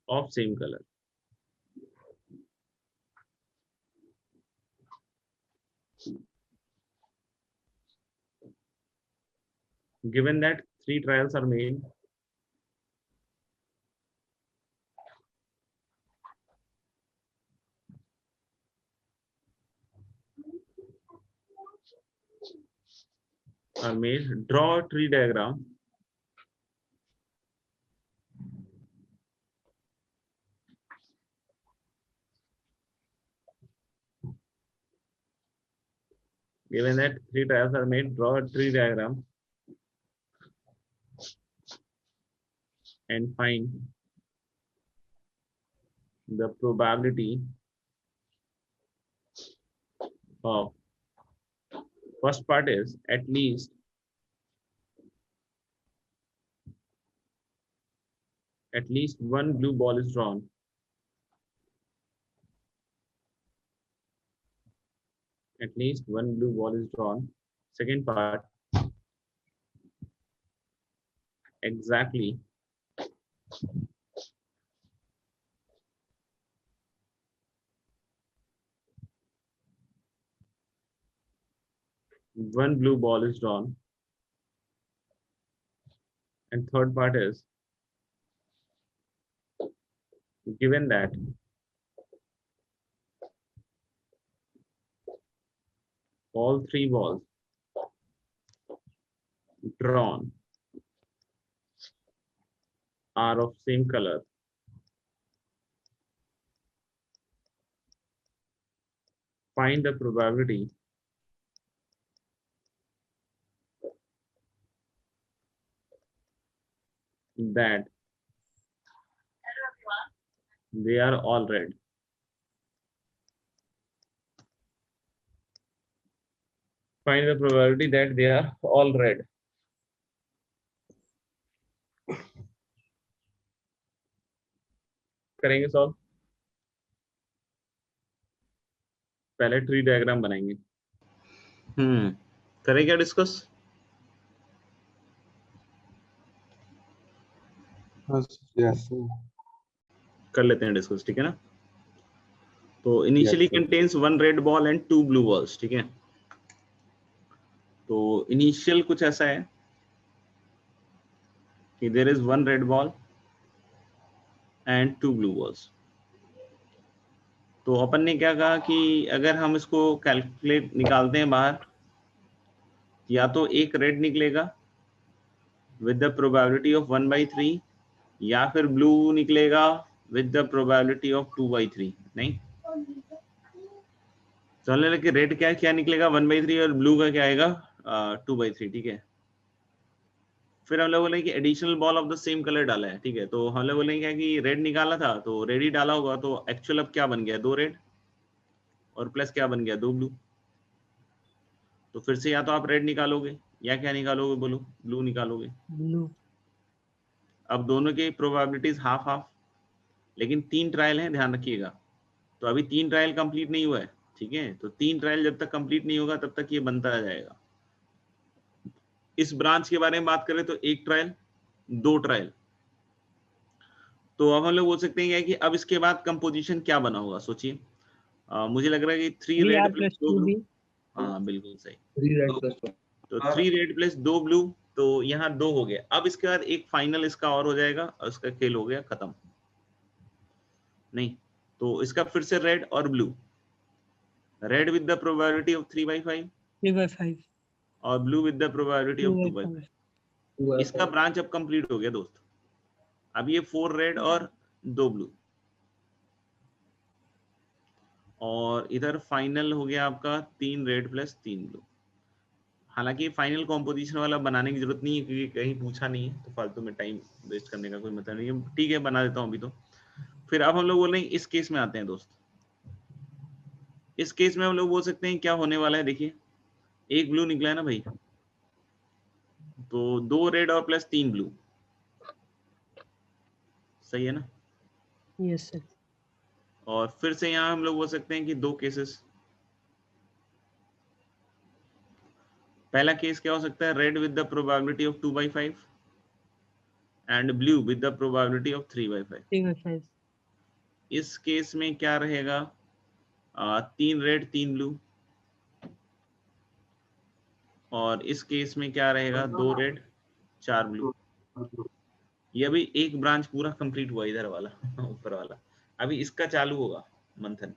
of same color. Given that 3 trials are made, draw a tree diagram given that 3 trials are made, draw a tree diagram and find the probability of, first part is at least one blue ball is drawn. At least one blue ball is drawn. Second part, exactly one blue ball is drawn, and third part is given that all three balls drawn are of same color, find the probability that they are all red. Find the probability that they are all red. करेंगे solve, पहले tree diagram बनाएंगे। करें क्या discuss? Yes. कर लेते हैं discuss, ठीक है ना। तो initially contains one red ball and two blue balls, ठीक है। तो इनिशियल कुछ ऐसा है कि there is one red ball and two blue balls. तो अपन ने क्या कहा कि अगर हम इसको कैलकुलेट निकालते हैं बाहर, या तो एक रेड निकलेगा विद द प्रोबेबिलिटी ऑफ 1/3, या फिर ब्लू निकलेगा विद द प्रोबेबिलिटी ऑफ 2/3। नहीं, चलने लगे रेड क्या निकलेगा 1/3 और ब्लू का क्या आएगा 2/3, ठीक है। फिर हम लोग बोले कि additional ball of the same colour डाला है, ठीक है। तो हम लोग बोलेंगे क्या कि रेड निकाला था तो रेड ही डाला होगा, तो एक्चुअल अब क्या बन गया 2 रेड और प्लस क्या बन गया 2 ब्लू। तो फिर से या तो आप रेड निकालोगे या क्या निकालोगे, बोलो ब्लू निकालोगे। ब्लू। अब दोनों की प्रोबेबिलिटीज हाफ हाफ, लेकिन 3 ट्रायल हैं, ध्यान रखिएगा। तो अभी 3 ट्रायल कंप्लीट नहीं हुआ है, ठीक है। तो 3 ट्रायल जब तक कंप्लीट नहीं होगा तब तक ये बनता जाएगा। इस ब्रांच के बारे में बात करें तो 1 ट्रायल 2 ट्रायल। तो अब हम लोग बोल सकते हैं कि अब इसके बाद कंपोजिशन क्या बना होगा, सोचिए। मुझे लग रहा है कि 3 रेड प्लस 2 ब्लू। हाँ बिल्कुल सही, 3 रेड प्लस 2। तो 3 रेड प्लस 2 ब्लू, तो यहाँ 2 हो गया। अब इसके बाद एक फाइनल इसका और हो जाएगा और इसका खेल हो गया खत्म। नहीं, तो इसका फिर से रेड और blue, read with the probability of 3/5 और blue with the probability of 2/5। इसका ब्रांच अब कंप्लीट हो गया दोस्त। अब ये 4 रेड और 2 ब्लू, और इधर फाइनल हो गया आपका 3 रेड प्लस 3 ब्लू। हालांकि फाइनल कॉम्पोजिशन वाला बनाने की जरूरत नहीं है क्योंकि कहीं पूछा नहीं है, तो फालतू में टाइम वेस्ट करने का कोई मतलब नहीं है। ठीक है, बना देता हूँ अभी तो। फिर अब हम लोग बोल रहे हैं इस केस में आते हैं दोस्त। इस केस में हम लोग बोल सकते हैं क्या होने वाला है। देखिए, एक ब्लू निकला है ना भाई, तो 2 रेड और प्लस 3 ब्लू, सही है ना। Yes sir. और फिर से यहाँ हम लोग बोल सकते हैं कि 2 केसेस। पहला केस क्या हो सकता है, read with the probability of 2/5 and blue with the probability of 3/5। इस केस में क्या रहेगा, 3 रेड 3 ब्लू। और इस केस में क्या रहेगा, 2 रेड 4 ब्लू। ये अभी एक ब्रांच पूरा कंप्लीट हुआ इधर वाला ऊपर वाला, अभी इसका चालू होगा मंथन।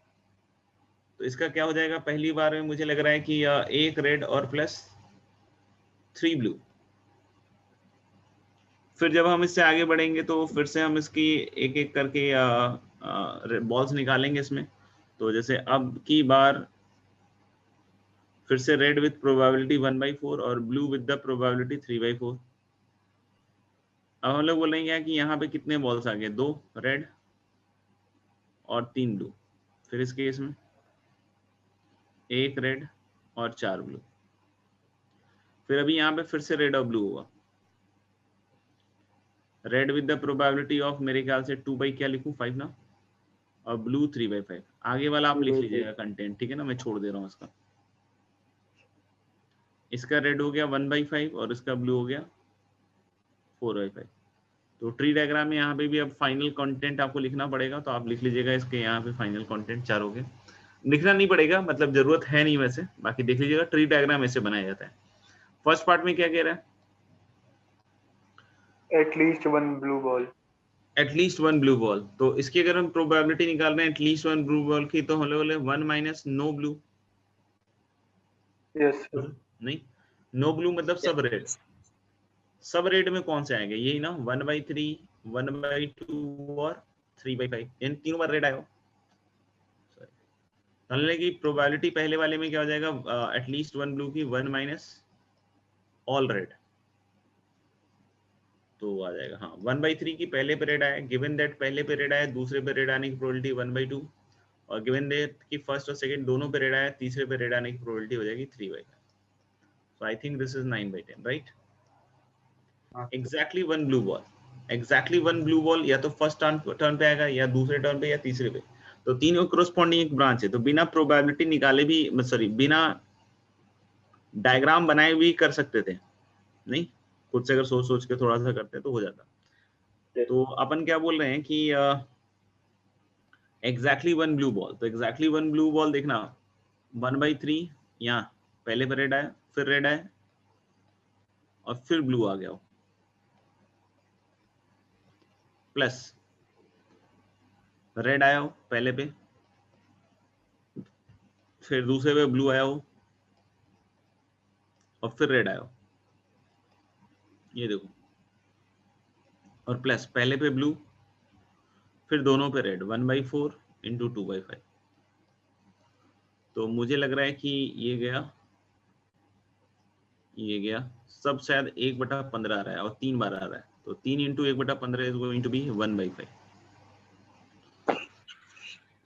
तो इसका क्या हो जाएगा, पहली बार में मुझे लग रहा है कि 1 रेड और प्लस 3 ब्लू। फिर जब हम इससे आगे बढ़ेंगे तो फिर से हम इसकी एक एक करके बॉल्स निकालेंगे इसमें। तो जैसे अब की बार फिर से रेड विद प्रोबेबिलिटी 1/4 और ब्लू विद द प्रोबेबिलिटी 3/4। अब हम लोग बोलेंगे कि यहाँ पे कितने बॉल्स आ गए, 2 रेड और 3 ब्लू। फिर इस केस में 1 रेड और 4 ब्लू। फिर अभी यहाँ पे फिर से रेड और ब्लू होगा। Read with the probability of मेरे ख्याल से 2 क्या लिखूं 5 ना, और ब्लू 3/5। आगे वाला आप लिख लीजिएगा कंटेंट, ठीक है ना, मैं छोड़ दे रहा हूँ इसका। इसका रेड हो गया 1/5 और इसका ब्लू हो गया 4/5। तो ट्री डायग्राम में यहाँ पे भी अब फाइनल कंटेंट आपको लिखना पड़ेगा, तो आप लिख लीजिएगा इसके यहाँ पे फाइनल कंटेंट 4 हो गए। लिखना नहीं पड़ेगा, मतलब जरूरत है नहीं वैसे, बाकी देख लीजिएगा ट्री डायग्राम ऐसे बनाया जाता है। फर्स्ट पार्ट में क्या कह रहा है? At least one blue ball. At least one blue ball, तो इसकी अगर हम प्रोबेबिलिटी निकाल रहे हैं एटलीस्ट वन ब्लू बॉल की, तो होने वाले 1 माइनस नो ब्लू। यस नहीं, नो ब्लू मतलब सब रेड। सब रेड में कौन से आएंगे? यही ना, 1/3, 1/2 और 3/5, इन तीनों बार रेड आएगा। की प्रोबेबिलिटी पहले वाले में क्या हो जाएगा? एटलीस्ट वन ब्लू की 1 माइनस ऑल रेड, तो आ जाएगा हाँ 1/3 की पहले पे रेड आया, गिवन दैट पहले पे रेड आया, दूसरे पे रेड आने की प्रोबेबिलिटी 1/2, और गिवन दैट कि फर्स्ट और सेकंड दोनों पे रेड आया, तीसरे पे रेड आने की प्रोबेबिलिटी हो जाएगी 3/5। So I think this is 9/10, right? Exactly one blue ball, exactly one blue ball या तो फर्स्ट टर्न पे आएगा, या दूसरे टर्न पे, या तीसरे पे, तो तीनों कोरस्पॉन्डिंग एक ब्रांच है, तो बिना प्रोबेबिलिटी निकाले भी, सॉरी बिना डायग्राम बनाए भी कर सकते थे, नहीं खुद से अगर सोच सोच के थोड़ा सा करते तो हो जाता। तो अपन क्या बोल रहे हैं कि एग्जैक्टली वन ब्लू बॉल, तो एग्जैक्टली वन ब्लू बॉल देखना 1/3, यहाँ पहले पे रेड आया, फिर रेड आया, और फिर ब्लू आ गया, प्लस रेड आया हो पहले पे, फिर दूसरे पे ब्लू आया हो, और फिर रेड आया हो, ये देखो, और प्लस पहले पे ब्लू, फिर दोनों पे रेड, 1/4 इंटू 2/5। तो मुझे लग रहा है कि ये गया, ये गया, सब शायद 1/15 आ रहा है और 3 बार आ रहा है, तो 3 into 1/15 is going to be 1/5।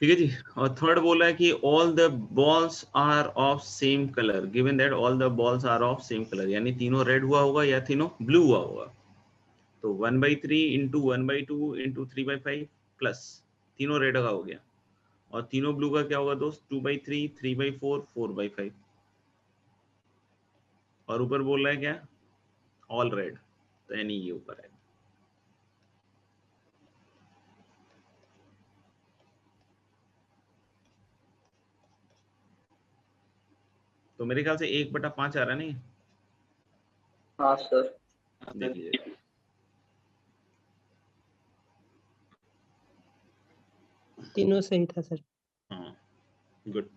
ठीक है जी। और थर्ड बोला है कि all the balls are of same colour, given that all the balls are of same colour, यानी तीनों रेड हुआ होगा या तीनों ब्लू हुआ होगा। तो 1/3 इंटू 1/2 इंटू 3/5 प्लस तीनों रेड का हो गया, और तीनों ब्लू का क्या होगा दोस्त? 2/3, 3/4, 4/5, और ऊपर बोल रहा है क्या? ऑल रेड, तो यानी ये ऊपर है। तो मेरे ख्याल से 1/5 आ रहा नहीं? हाँ सर। देख लीजिए, तीनों सही था सर। हाँ गुड।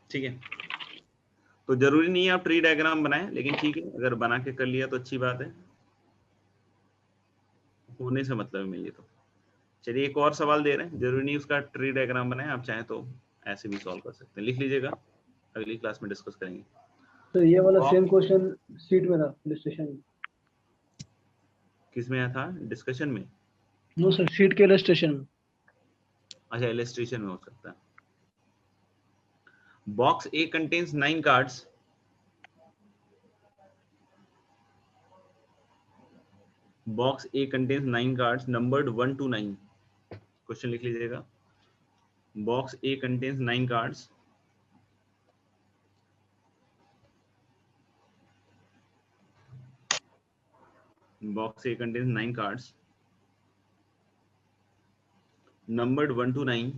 ठीक है, तो जरूरी नहीं है आप ट्री डायग्राम बनाएं, लेकिन ठीक है अगर बना के कर लिया तो अच्छी बात है, होने से मतलब है मिलिए तो। चलिए एक और सवाल दे रहे हैं, जरूरी नहीं उसका ट्री डायग्राम बनाएं, आप चाहें तो ऐसे भी सॉल्व कर सकते हैं, लिख लीजिएगा, अगली क्लास में डिस्कस करेंगे। तो ये वाला सेम क्वेश्चन शीट में था, इलस्ट्रेशन में। किस में आया था? डिस्कशन में? नो सर, शीट के इलस्ट्रेशन में। अच्छा, इलस्ट्रेशन में हो सकता है। Box A contains 9 cards, box A contains 9 cards numbered 1 to 9। Question लिख लीजिएगा, box A contains 9 cards, box A contains 9 cards numbered 1 to 9,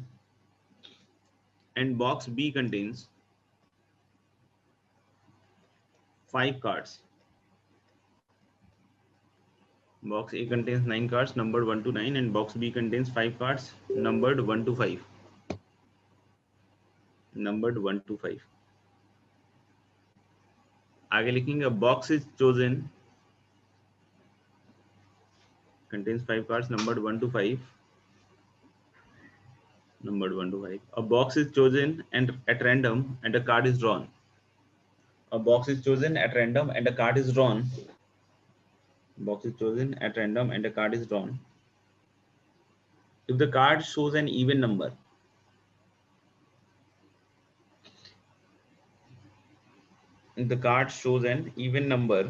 and box B contains 5 cards. Box A contains 9 cards numbered 1 to 9, and box B contains 5 cards numbered 1 to 5. Numbered 1 to 5. आगे लिखेंगे, box is chosen contains 5 cards numbered 1 to 5. Numbered 1 to 5. A box is chosen and at random and a card is drawn. A box is chosen at random and a card is drawn. Box is chosen at random and a card is drawn. If the card shows an even number, if the card shows an even number,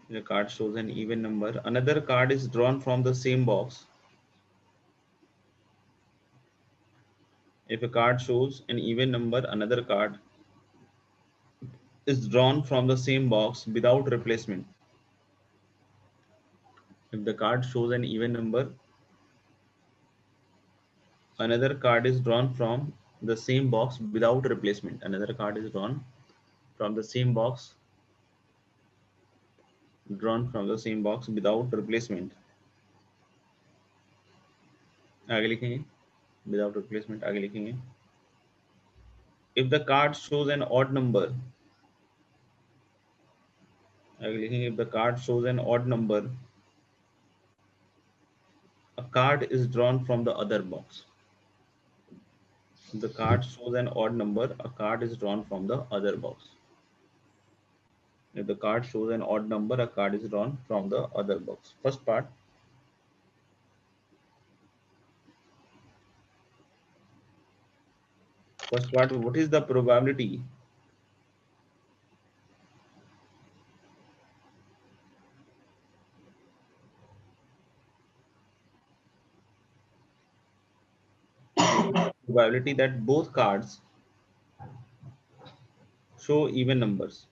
the card shows an even number, another card is drawn from the same box. If a card shows an even number, another card is drawn from the same box without replacement. If the card shows an even number, another card is drawn from the same box without replacement. Another card is drawn from the same box, without replacement. आगे लिखेंगे without replacement, आगे लिखेंगे. If the card shows an odd number, आगे लिखेंगे if the card shows an odd number, a card is drawn from the other box. If the card shows an odd number, a card is drawn from the other box. If the card shows an odd number, a card is drawn from the other box. First part. What is the probability that both cards show even numbers?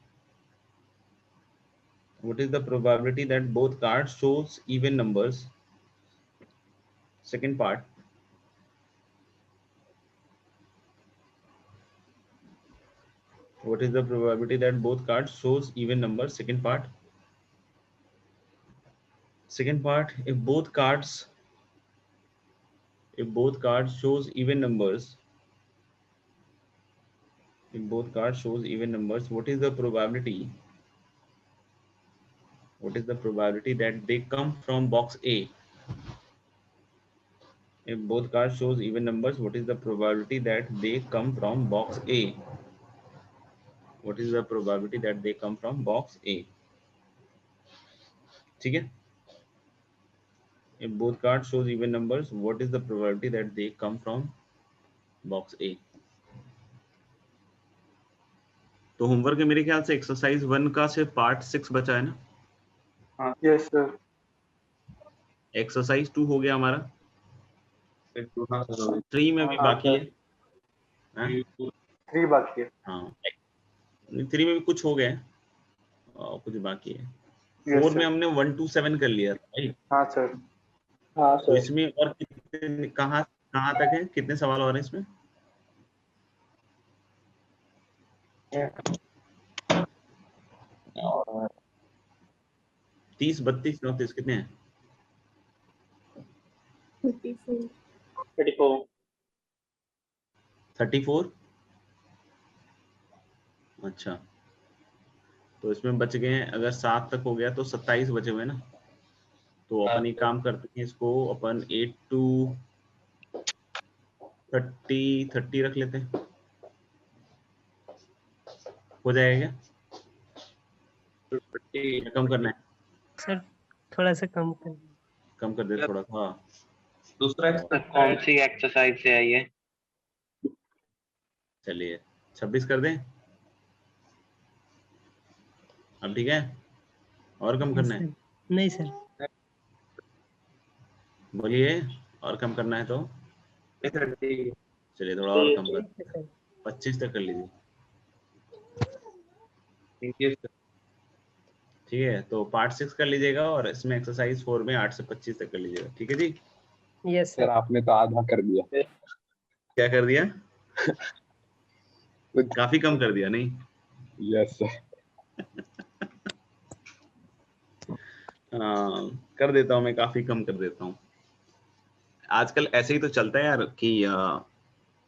What is the probability that both cards shows even numbers? Second part. What is the probability that both cards shows even numbers? Second part. Second part, if both cards shows even numbers, what is the probability? What is the probability that they come from box A? If both cards shows even numbers, what is the probability that they come from box A? What is the probability that they come from box A? ठीक है? If both cards shows even numbers, what is the probability that they come from box A? तो homework है मेरे ख्याल से exercise 1 का सिर्फ part 6 बचा है ना? हाँ यस सर. एक्सरसाइज 2 हो गया हमारा. 3 में भी हाँ, बाकी है. हाँ? 3 बाकी है. हाँ 3 में भी कुछ हो गया है और कुछ बाकी है. Yes, 4 sir. में हमने 1 to 7 कर लिया था भाई. हाँ सर. हाँ तो सर. इसमें और कितने कहाँ तक है? कितने सवाल और हैं इसमें? और 30, 32, 34 कितने हैं? 34. 34. अच्छा तो इसमें बच गए हैं, अगर 7 तक हो गया तो 27 बचे हुए ना. तो अपन एक काम करते हैं, इसको अपन 8 to 30 रख लेते हैं. हो जाएगा क्या? कम करना है? सर थोड़ा सा कम कर दे थोड़ा सा. दूसरा कौन सी एक्सरसाइज से आई है? चलिए 26 कर दें. अब ठीक है? और कम करना है? नहीं सर. बोलिए और कम करना है तो चलिए थोड़ा और कम कर 25 तक कर लीजिए. ठीक है तो पार्ट 6 कर लीजिएगा और इसमें एक्सरसाइज 4 में 8 से 25 तक कर लीजिएगा. ठीक है जी? यस सर आपने तो आधा कर दिया. क्या कर दिया? काफी कम कर दिया नहीं? Yes sir. कर देता हूँ मैं, काफी कम कर देता हूँ. आजकल ऐसे ही तो चलता है यार कि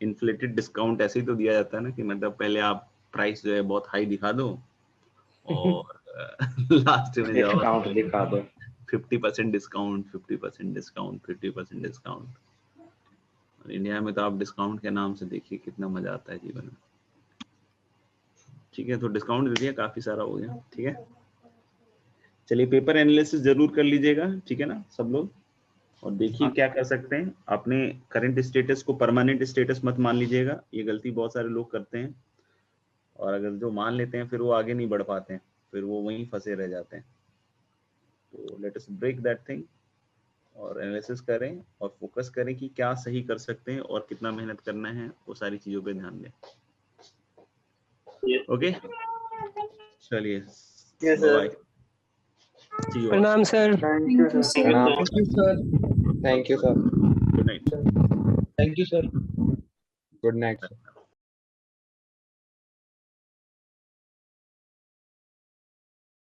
इन्फ्लेटेड डिस्काउंट ऐसे ही तो दिया जाता है ना कि मतलब पहले आप प्राइस जो है बहुत हाई दिखा दो और लास्ट में जाओ डिस्काउंट दिखा दो. 50% डिस्काउंट, 50% डिस्काउंट, 50% डिस्काउंट. और इंडिया में तो आप डिस्काउंट के नाम से देखिए कितना मजा आता है जीवन में. ठीक है तो डिस्काउंट दे दिया, काफी सारा हो गया. ठीक है चलिए पेपर एनालिसिस जरूर कर लीजिएगा. ठीक है ना सब लोग? और देखिए क्या कर सकते हैं. अपने करंट स्टेटस को परमानेंट स्टेटस मत मान लीजिएगा, ये गलती बहुत सारे लोग करते हैं. और अगर जो मान लेते हैं फिर वो आगे नहीं बढ़ पाते हैं, फिर वो वहीं फंसे रह जाते हैं. तो let us break that thing और एनालिसिस करें और फोकस करें कि क्या सही कर सकते हैं और कितना मेहनत करना है, वो सारी चीजों पे ध्यान दें. ओके चलिए Yes, sir. Bye. See you all. प्रणाम sir. Thank you sir. Thank you sir. Good night. Thank you sir. Good night sir.